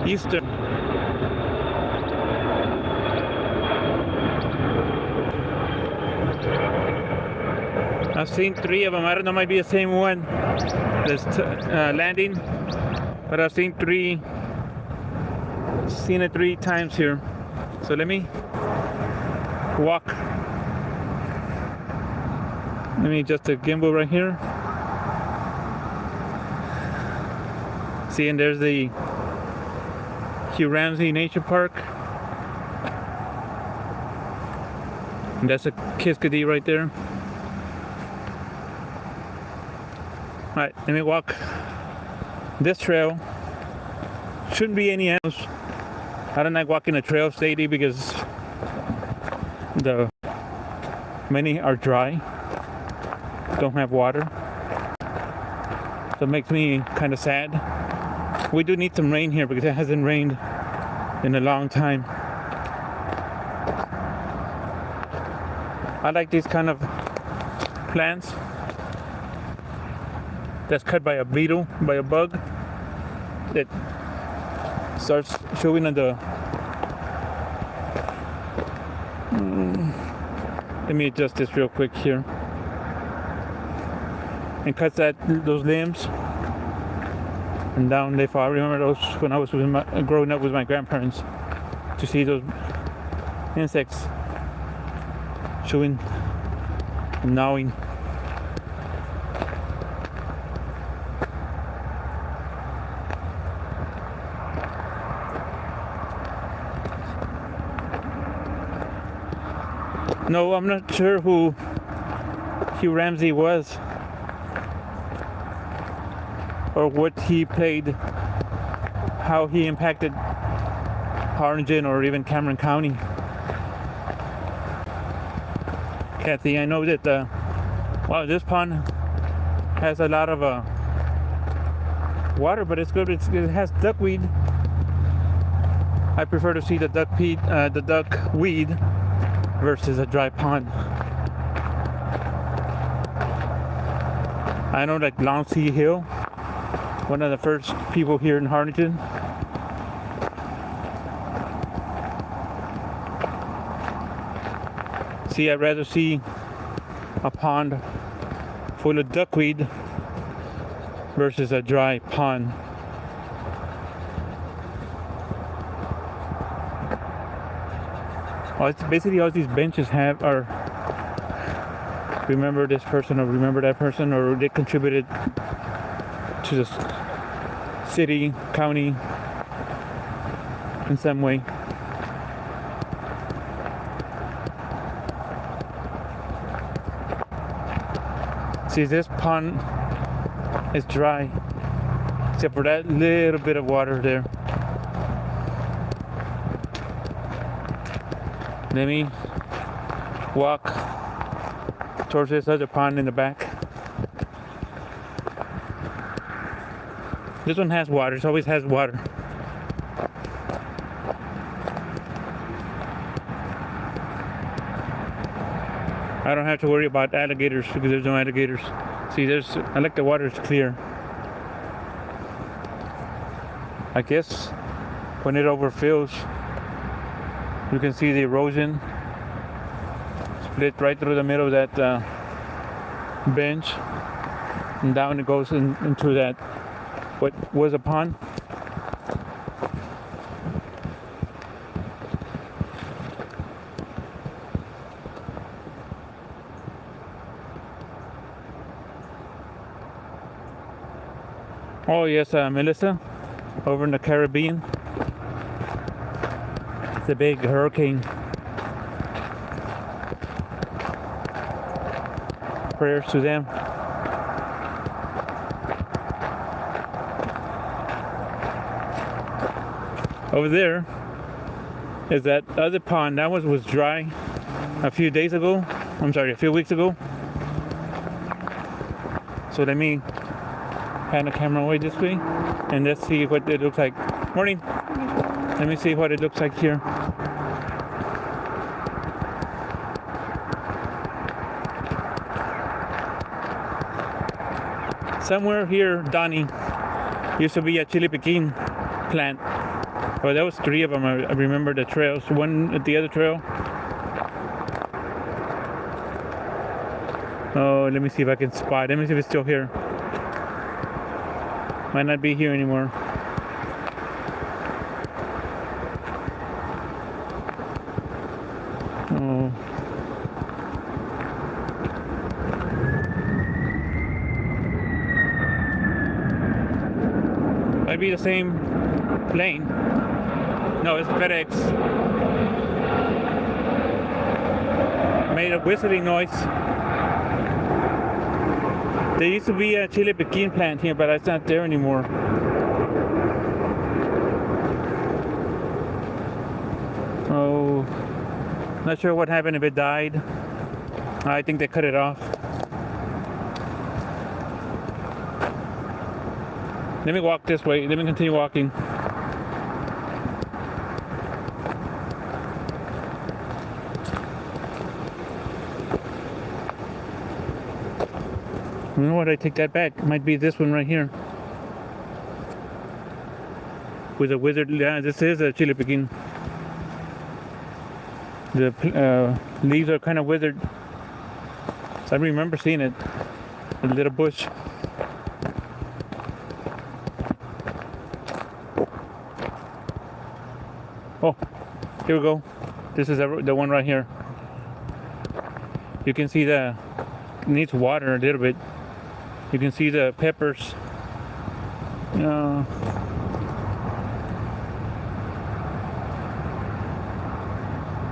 Eastern. I've seen 3 of them. I don't know, might be the same one that's landing. but I've seen it 3 times here. So let me walk. Let me adjust the gimbal right here. See, and there's the Hugh Ramsey Nature Park. And that's a Kiskadee right there. Alright, let me walk this trail. Shouldn't be any animals. I don't like walking the trails lately because many are dry, don't have water. So it makes me kind of sad. We do need some rain here because it hasn't rained in a long time. I like these kind of plants that's cut by a beetle, by a bug that starts showing on the let me adjust this real quick here, and cuts those limbs and down they fall. I remember those when I was growing up with my grandparents, to see those insects chewing and gnawing. No, I'm not sure who Hugh Ramsey was or what he played, how he impacted Harlingen or even Cameron County. Kathy, I know that wow, this pond has a lot of water, but it's good. It has duckweed. I prefer to see the duckweed versus a dry pond. I know that Long Sea Hill, one of the first people here in Harlingen, see, I'd rather see a pond full of duckweed versus a dry pond. It's basically all these benches have are remember this person or remember that person, or they contributed to the city, county in some way. See, this pond is dry except for that little bit of water there. Let me walk towards this other pond in the back. This one has water. It always has water. I don't have to worry about alligators because there's no alligators. See, I like the water is clear. I guess when it overfills, you can see the erosion split right through the middle of that bench, and down it goes into that what was a pond. Oh yes, Melissa, over in the Caribbean. It's a big hurricane. Prayers to them. Over there is that other pond. That one was dry a few weeks ago. So let me pan the camera away this way and let's see what it looks like. Morning. Let me see what it looks like here. Somewhere here, Donnie, used to be a chili piquin plant. Well, there was 3 of them. I remember the trails. One at the other trail. Oh, let me see if I can spot. Let me see if it's still here. Might not be here anymore. Might be the same plane. No, it's FedEx. Made a whistling noise. There used to be a chili piquin plant here, but it's not there anymore. Oh, not sure what happened, if it died. I think they cut it off. Let me walk this way. Let me continue walking. You know what? I take that back. It might be this one right here. With a wizard. Yeah, this is a chili piquin. The leaves are kind of withered. So I remember seeing it. A little bush. Oh, here we go. This is the one right here. You can see it needs water a little bit. You can see the peppers.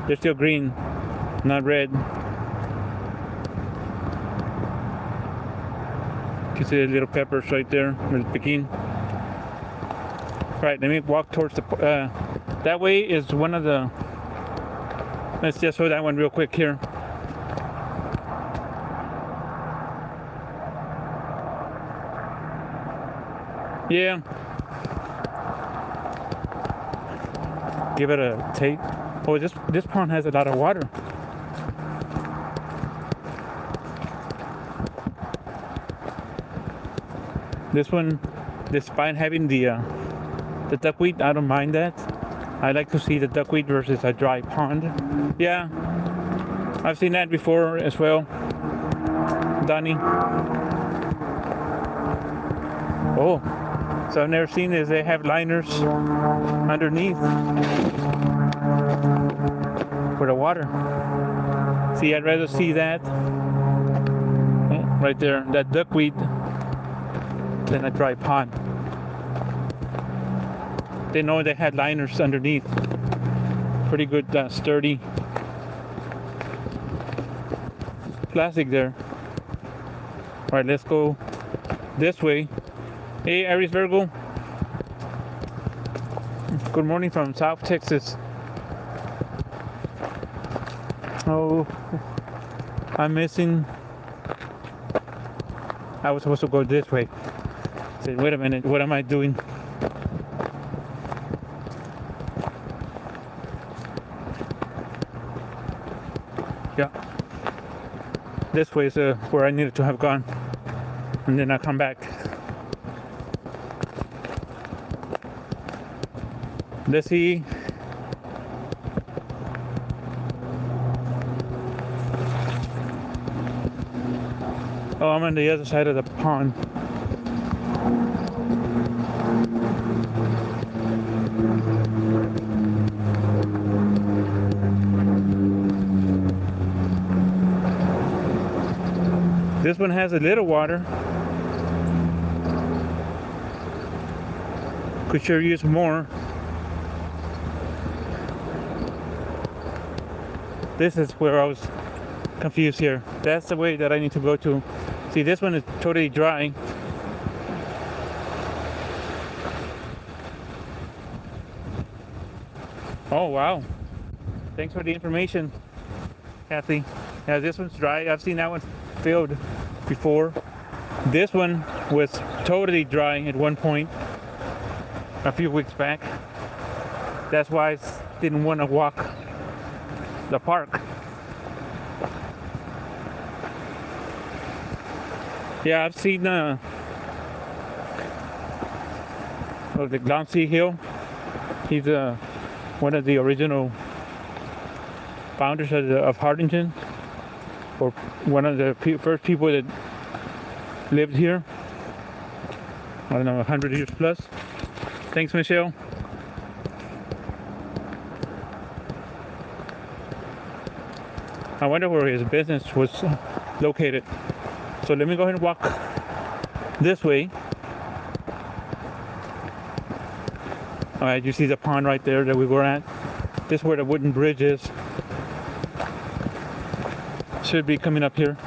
They're still green, not red. You can see the little peppers right there, the piquin. Right, let me walk towards the. That way is one of the. Let's just show that one real quick here. Yeah. Give it a take. Oh, this pond has a lot of water. This one, despite having the duckweed, I don't mind that. I like to see the duckweed versus a dry pond. Yeah, I've seen that before as well, Donnie. Oh, so I've never seen is they have liners underneath for the water. See, I'd rather see that right there, that duckweed, than a dry pond. They know they had liners underneath. Pretty good, sturdy plastic there. All right, let's go this way. Hey, Aries Virgo. Good morning from South Texas. Oh, I'm missing. I was supposed to go this way. I said, wait a minute, what am I doing? Yeah. This way is where I needed to have gone. And then I come back. Let's see. Oh, I'm on the other side of the pond. This one has a little water. Could sure use more. This is where I was confused here. That's the way that I need to go to. See, this one is totally dry. Oh, wow. Thanks for the information, Kathy. Yeah, this one's dry. I've seen that one filled before. This one was totally dry at one point a few weeks back. That's why I didn't want to walk the park. Yeah, I've seen the Glancy Hill. He's one of the original founders of Harlingen, or one of the first people that lived here. I don't know, 100 years plus. Thanks, Michelle. I wonder where his business was located. So let me go ahead and walk this way. All right, you see the pond right there that we were at. This is where the wooden bridge is. Should be coming up here.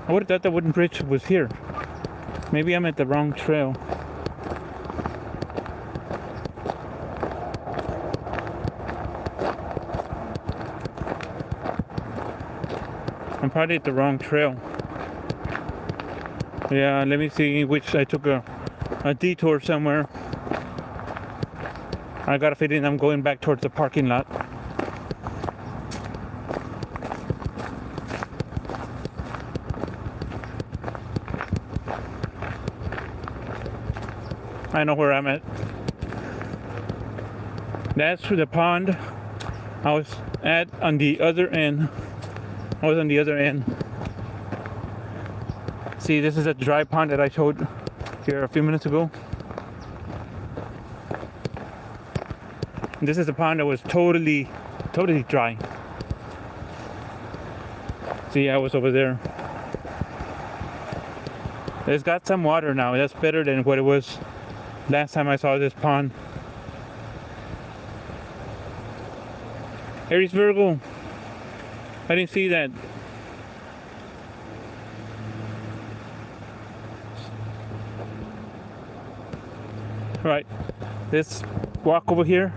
I would have thought the wooden bridge was here. Maybe I'm at the wrong trail. I'm probably at the wrong trail. Yeah, let me see which. I took a detour somewhere. I got a feeling I'm going back towards the parking lot. I know where I'm at. That's the pond I was at on the other end. I was on the other end. See, this is a dry pond that I showed here a few minutes ago. This is a pond that was totally dry. See, I was over there. It's got some water now. That's better than what it was last time I saw this pond. Aries Virgo. I didn't see that. All right, let's walk over here.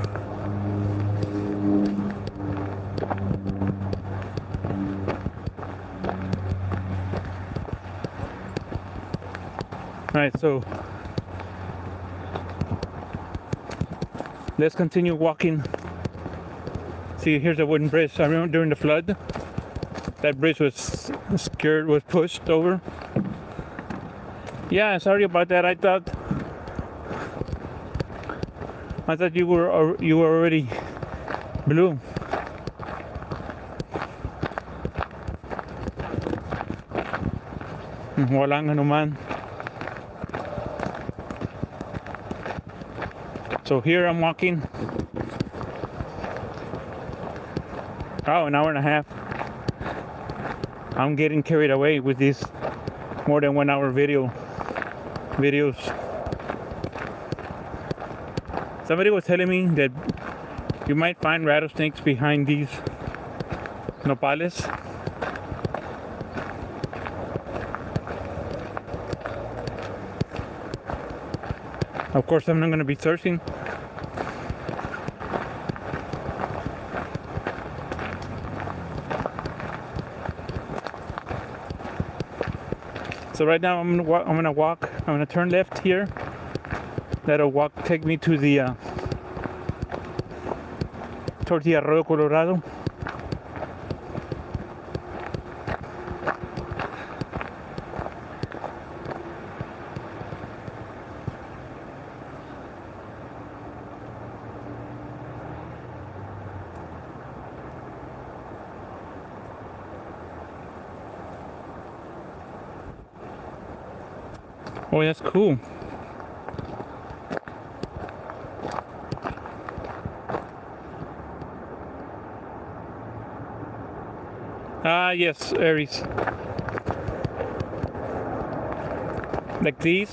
All right, so let's continue walking. See, here's a wooden bridge. I remember during the flood, that bridge was pushed over. Yeah, sorry about that. I thought you were already blue. Walang anuman. So here I'm walking. Oh, an hour and a half. I'm getting carried away with these more than 1 hour videos. Somebody was telling me that you might find rattlesnakes behind these nopales. Of course, I'm not going to be searching. So right now I'm gonna turn left here. That'll take me to the towards the Arroyo Colorado. Oh, that's cool. Ah, yes, Aries. Like these.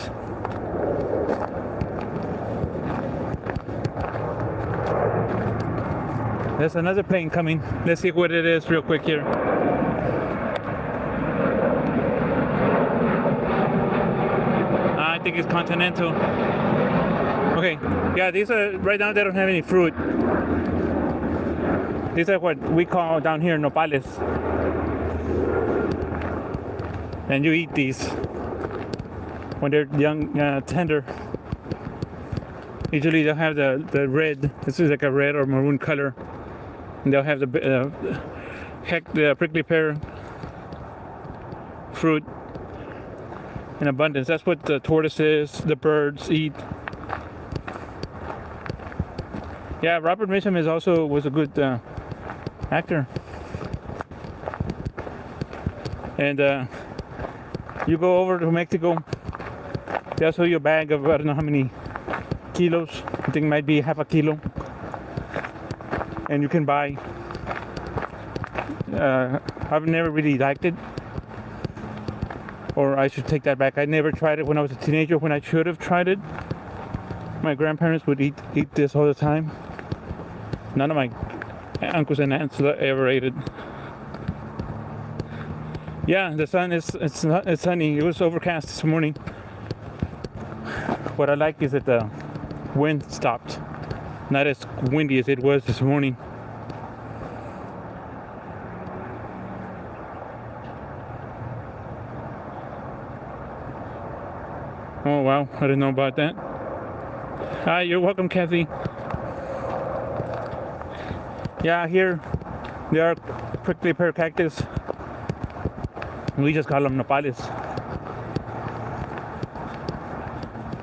There's another plane coming. Let's see what it is real quick here. I think it's Continental. Okay, yeah, these are, right now they don't have any fruit. These are what we call down here nopales. And you eat these when they're young, tender. Usually they'll have the red, this is like a red or maroon color. And they'll have the prickly pear fruit in abundance. That's what the tortoises, the birds eat. Yeah, Robert Mitchum was a good actor. And You go over to Mexico, they'll show you a bag of I don't know how many kilos. I think it might be half a kilo. And you can buy. I've never really liked it. Or I should take that back. I never tried it when I was a teenager, when I should have tried it. My grandparents would eat this all the time. None of my uncles and aunts ever ate it. Yeah, the sun it's sunny. It was overcast this morning. What I like is that the wind stopped. Not as windy as it was this morning. Oh wow, I didn't know about that. Hi, you're welcome, Kathy. Yeah, here they are prickly pear cactus. We just call them nopales.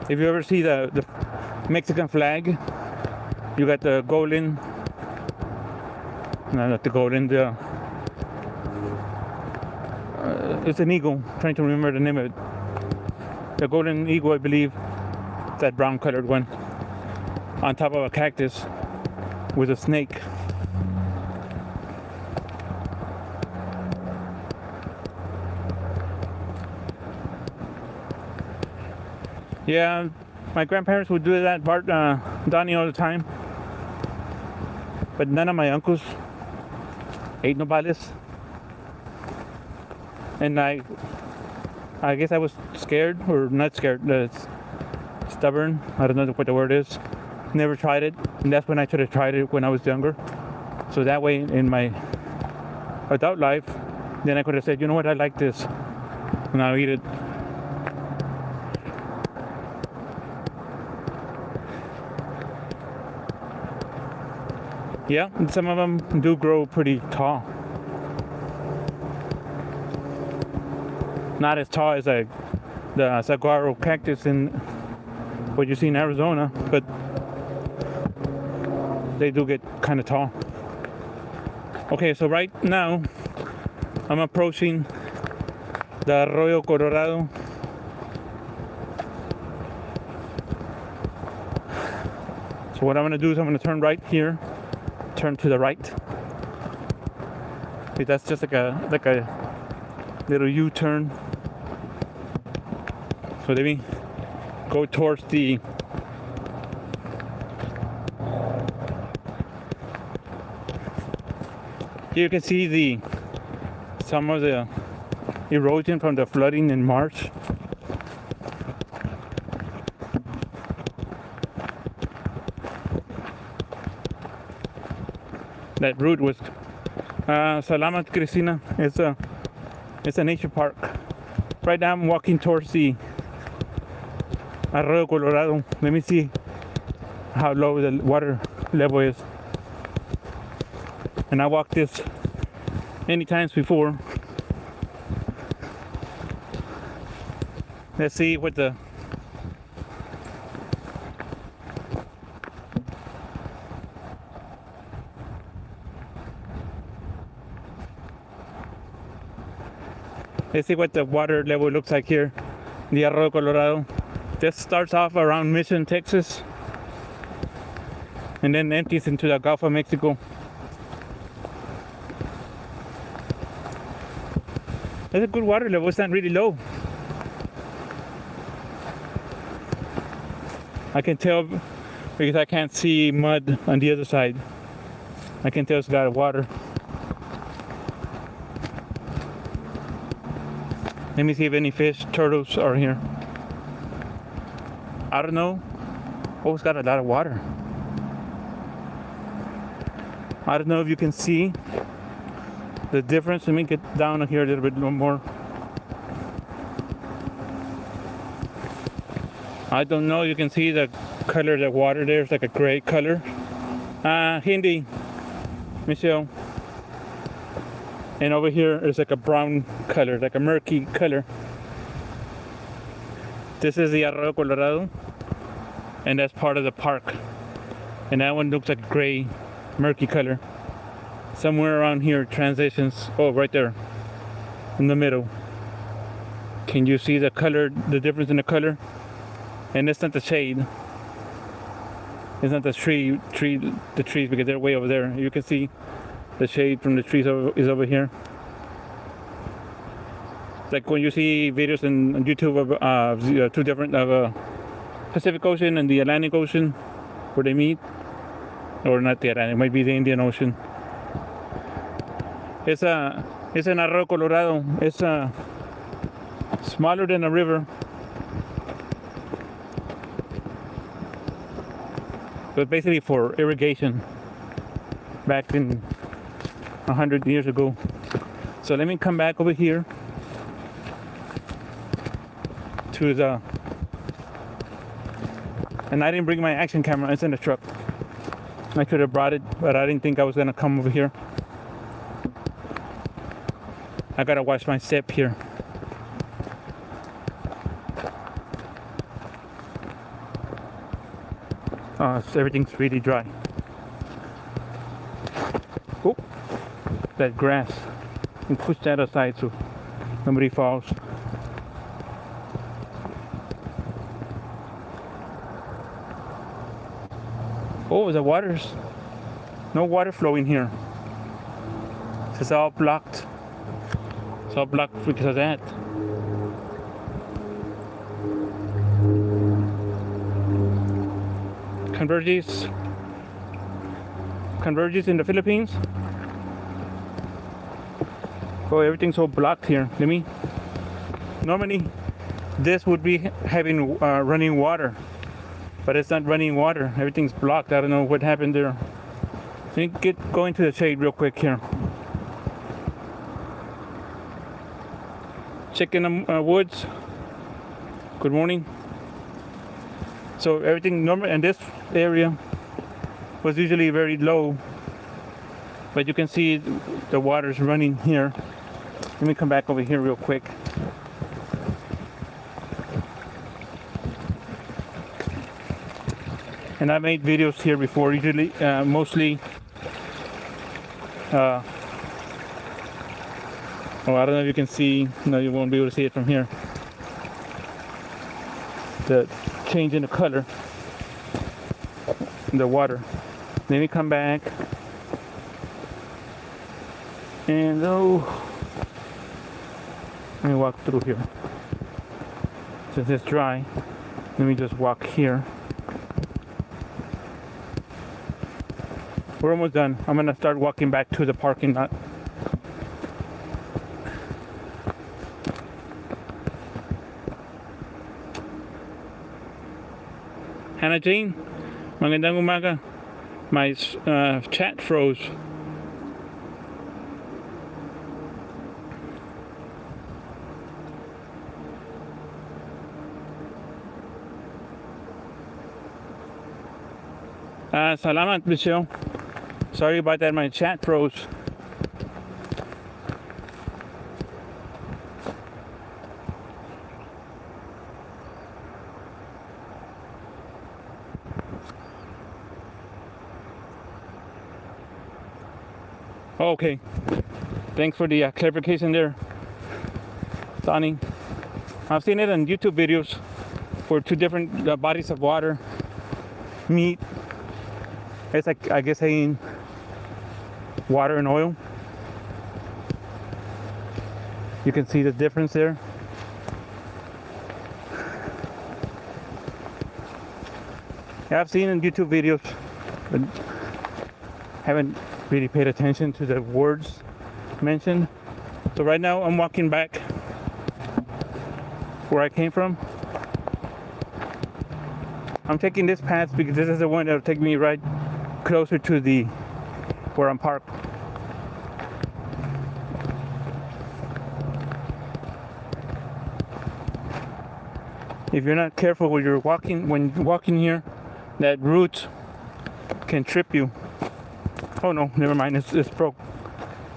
If you ever see the Mexican flag, you got the golden, no, not the golden, it's an eagle. I'm trying to remember the name of it. The golden eagle, I believe, that brown colored one, on top of a cactus with a snake. Yeah, my grandparents would do that, Donnie, all the time. But none of my uncles ate nopales. And I guess I was scared, or not scared, stubborn. I don't know what the word is. Never tried it. And that's when I should have tried it when I was younger. So that way in my adult life, then I could have said, you know what, I like this. And I'll eat it. Yeah, and some of them do grow pretty tall. Not as tall as the saguaro cactus in what you see in Arizona, but they do get kind of tall. Okay, so right now I'm approaching the Arroyo Colorado. So what I'm gonna do is I'm gonna turn right here. Turn to the right. See, that's just like a little U-turn. So let me go towards the you can see some of the erosion from the flooding in March. That route was Salamat Cristina. It's a nature park. Right now I'm walking towards the Arroyo Colorado. Let me see how low the water level is. And I walked this many times before. Let's see what the water level looks like here, the Arroyo Colorado. This starts off around Mission, Texas, and then empties into the Gulf of Mexico. That's a good water level. It's not really low. I can tell because I can't see mud on the other side. I can tell it's got water. Let me see if any fish, turtles are here. I don't know. Oh, it's got a lot of water. I don't know if you can see the difference. Let me get down here a little bit more. I don't know. You can see the color of the water there. It's like a gray color. Hindi, Michelle. And over here is like a brown color, like a murky color. This is the Arroyo Colorado, and that's part of the park. And that one looks like gray, murky color. Somewhere around here transitions. Oh, right there, in the middle. Can you see the color, the difference in the color? And it's not the shade. It's not the trees because they're way over there. You can see the shade from the trees is over here. It's like when you see videos on YouTube of two different Pacific Ocean and the Atlantic Ocean where they meet, or not the Atlantic, it might be the Indian Ocean. It's an Arroyo Colorado. It's smaller than a river, but basically for irrigation back in 100 years ago. So let me come back over here to the, and I didn't bring my action camera, it's in the truck. I could have brought it, but I didn't think I was gonna come over here. I gotta watch my step here. So everything's really dry. Oh, that grass. And push that aside so nobody falls. Oh, the water's no water flowing here. It's all blocked. It's all blocked because of that. Converges in the Philippines. Oh, everything's so blocked here. Normally this would be having running water, but it's not running water. Everything's blocked. I don't know what happened there. Let me go into the shade real quick here. Checking the woods. Good morning. So everything normal, and this area was usually very low, but you can see the water's running here. Let me come back over here real quick. And I made videos here before, usually mostly oh, I don't know if you can see. No, you won't be able to see it from here. The change in the color in the water. Let me come back. And let me walk through here. Since it's dry, let me just walk here. We're almost done. I'm gonna start walking back to the parking lot. Hannah Jane, magandang umaga. My chat froze. Salamat, Michelle. Sorry about that, my chat froze. Okay, thanks for the clarification there, Donnie. I've seen it on YouTube videos for two different bodies of water meet. It's like, I guess, saying water and oil. You can see the difference there. Yeah, I've seen in YouTube videos, but haven't really paid attention to the words mentioned. So right now I'm walking back where I came from. I'm taking this path because this is the one that will take me right closer to the where I'm parked. If you're not careful when you're walking here, that root can trip you. Oh no, never mind, it's broke.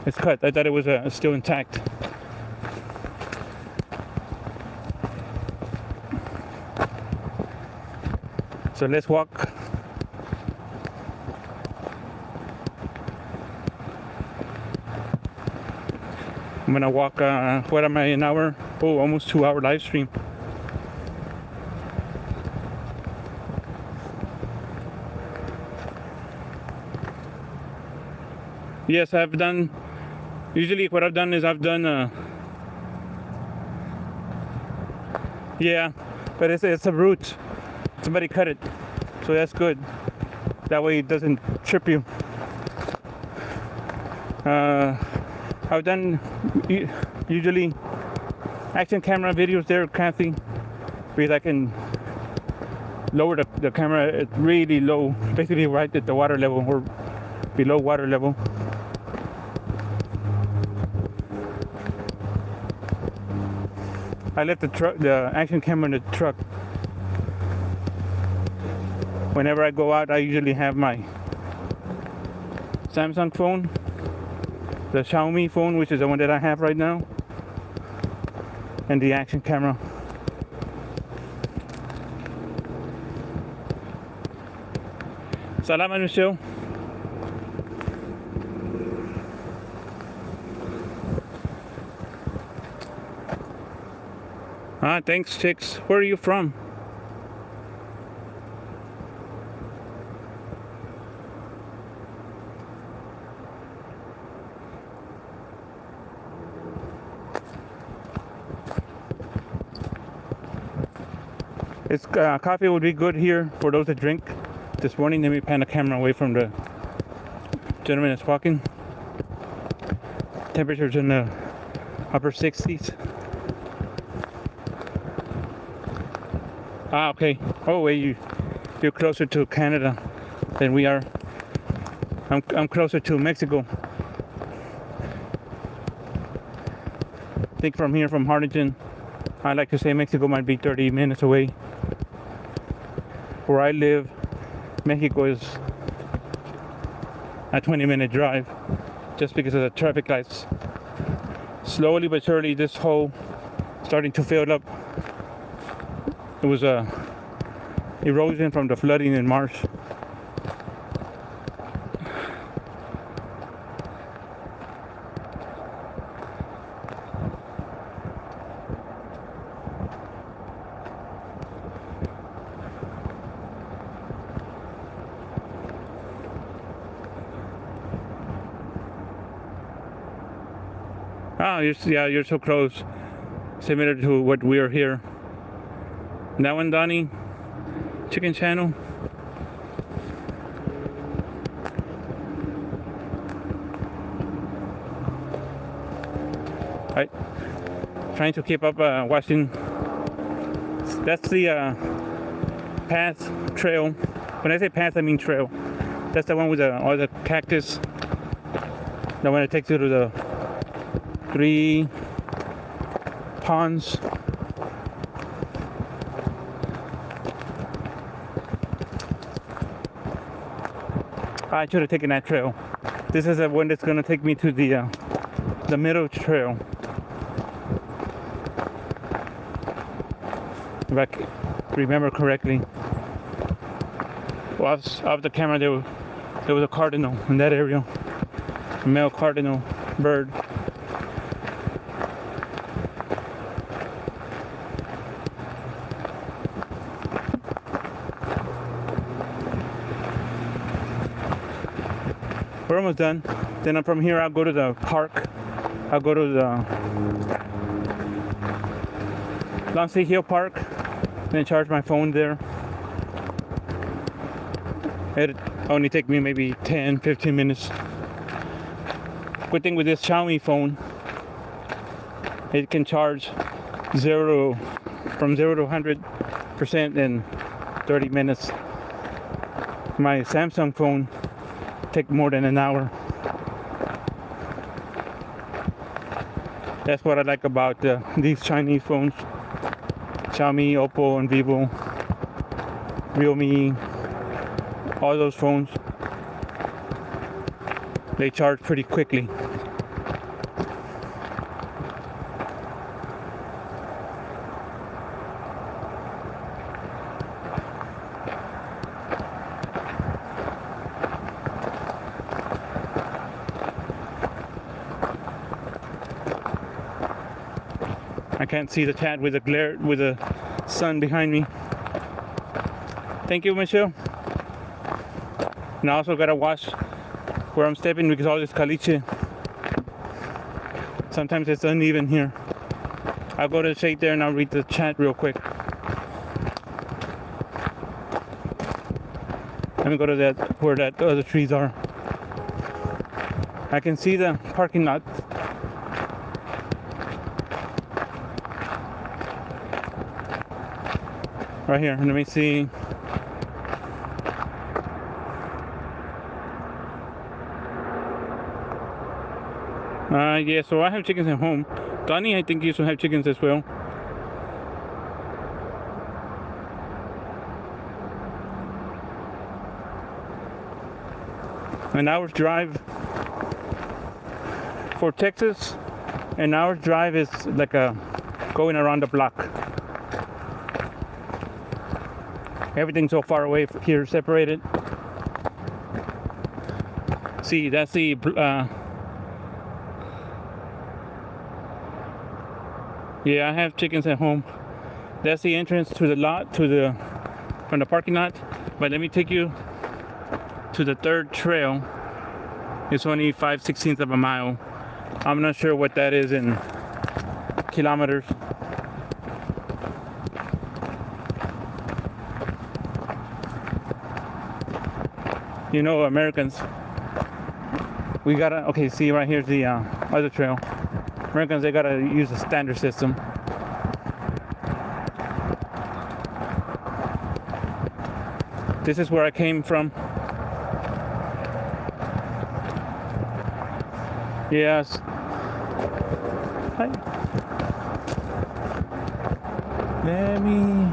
It's cut. I thought it was still intact. So let's walk. I'm gonna walk, what am I, an hour? Oh, almost 2-hour live stream. Yes, I've done, usually what I've done is I've done, yeah, but it's a root. Somebody cut it, so that's good. That way it doesn't trip you. I've done usually action camera videos there, Kathy, because I can lower the camera at really low, basically right at the water level or below water level. I left the action camera in the truck. Whenever I go out, I usually have my Samsung phone, the Xiaomi phone, which is the one that I have right now, and the action camera. Salamat, Michelle. Thanks, chicks. Where are you from? It's coffee would be good here for those that drink. This morning, let me pan the camera away from the gentleman that's walking. Temperatures in the upper 60s. Okay. Oh, wait, you're closer to Canada than we are. I'm closer to Mexico. I think from here, from Harlingen, I like to say Mexico might be 30 minutes away. Where I live, Mexico is a 20-minute drive, just because of the traffic lights. Slowly but surely, this hole starting to fill up. It was erosion from the flooding in March. Oh, you're so close. Similar to what we're here. That one, Donnie, Chicken Channel. Right, trying to keep up watching. That's the path trail. When I say path, I mean trail. That's the one with all the cactus. The one that takes you to the 3 ponds. I should have taken that trail. This is the one that's going to take me to the middle trail. If I remember correctly. Well, off the camera, there was a cardinal in that area. A male cardinal bird. We're almost done. Then from here, I'll go to the park. I'll go to the Lansing Hill Park. Then charge my phone there. It'd only take me maybe 10-15 minutes. Good thing with this Xiaomi phone, it can charge from 0 to 100% in 30 minutes. My Samsung phone take more than an hour. That's what I like about these Chinese phones. Xiaomi, Oppo, and Vivo, Realme, all those phones. They charge pretty quickly. I can't see the chat with the glare, with the sun behind me. Thank you, Michelle. And I also gotta watch where I'm stepping because all this caliche. Sometimes it's uneven here. I'll go to the shade there and I'll read the chat real quick. Let me go to that, where that other trees are. I can see the parking lot. Right here, let me see. Yeah, so I have chickens at home. Donnie, I think, used to have chickens as well. An hour's drive for Texas. An hour's drive is like a going around the block. Everything's so far away here, separated. See, that's the yeah, I have chickens at home. That's the entrance to the lot, from the parking lot. But let me take you to the third trail. It's only 5/16 of a mile. I'm not sure what that is in kilometers. You know, Americans, we gotta, okay, see right here's the other trail. Americans, they gotta use the standard system. This is where I came from. Yes. Hi. Let me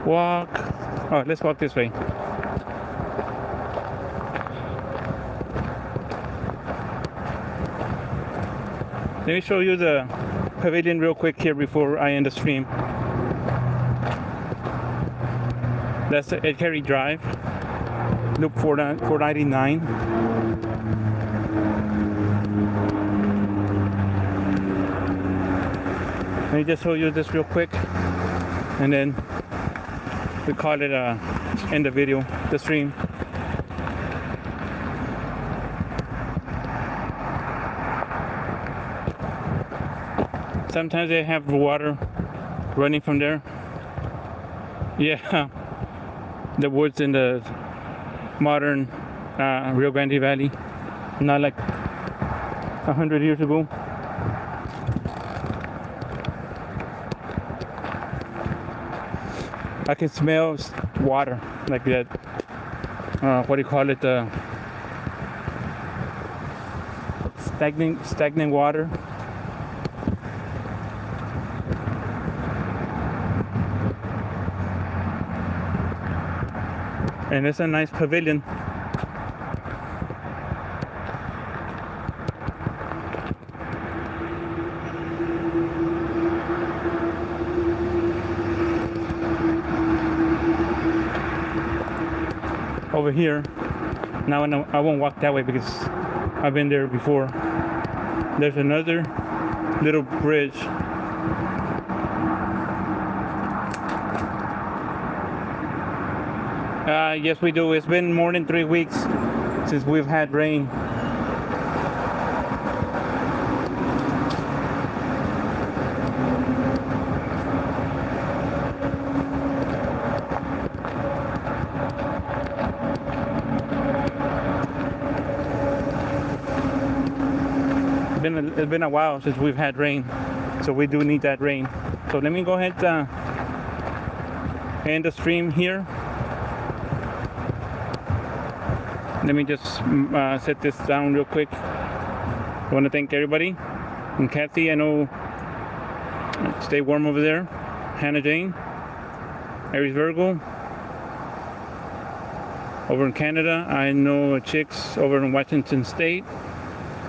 walk. Oh, let's walk this way. Let me show you the pavilion real quick here before I end the stream. That's Ed Carey Drive, Loop 499. Let me just show you this real quick, and then we call it end the video, the stream. Sometimes they have water running from there. Yeah, the woods in the modern Rio Grande Valley, not like 100 years ago. I can smell water like that. What do you call it? Stagnant water. And it's a nice pavilion. Over here, now I won't walk that way because I've been there before. There's another little bridge. Yes, we do. It's been more than 3 weeks since we've had rain. It's been a while since we've had rain, so we do need that rain. So let me go ahead end the stream here. Let me just set this down real quick. I want to thank everybody. And Kathy, I know, stay warm over there. Hannah Jane, Aries Virgo. Over in Canada, I know Chicks over in Washington State.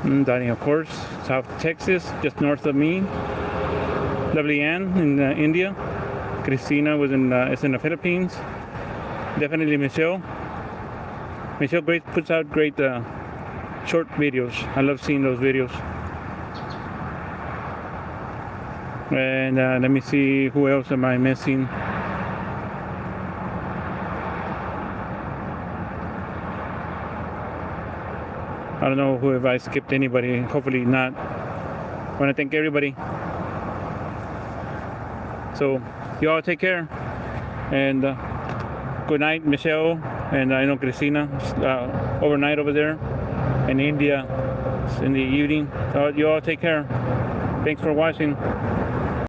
Donnie, of course. South Texas, just north of me. Lovely Ann in India. Christina is in the Philippines. Definitely Michelle. Michelle puts out great short videos. I love seeing those videos. And let me see, who else am I missing? I don't know if I skipped anybody. Hopefully not. I want to thank everybody. So you all take care, and good night, Michelle, and I know Cristina, overnight over there, and India in the evening. So you all take care. Thanks for watching.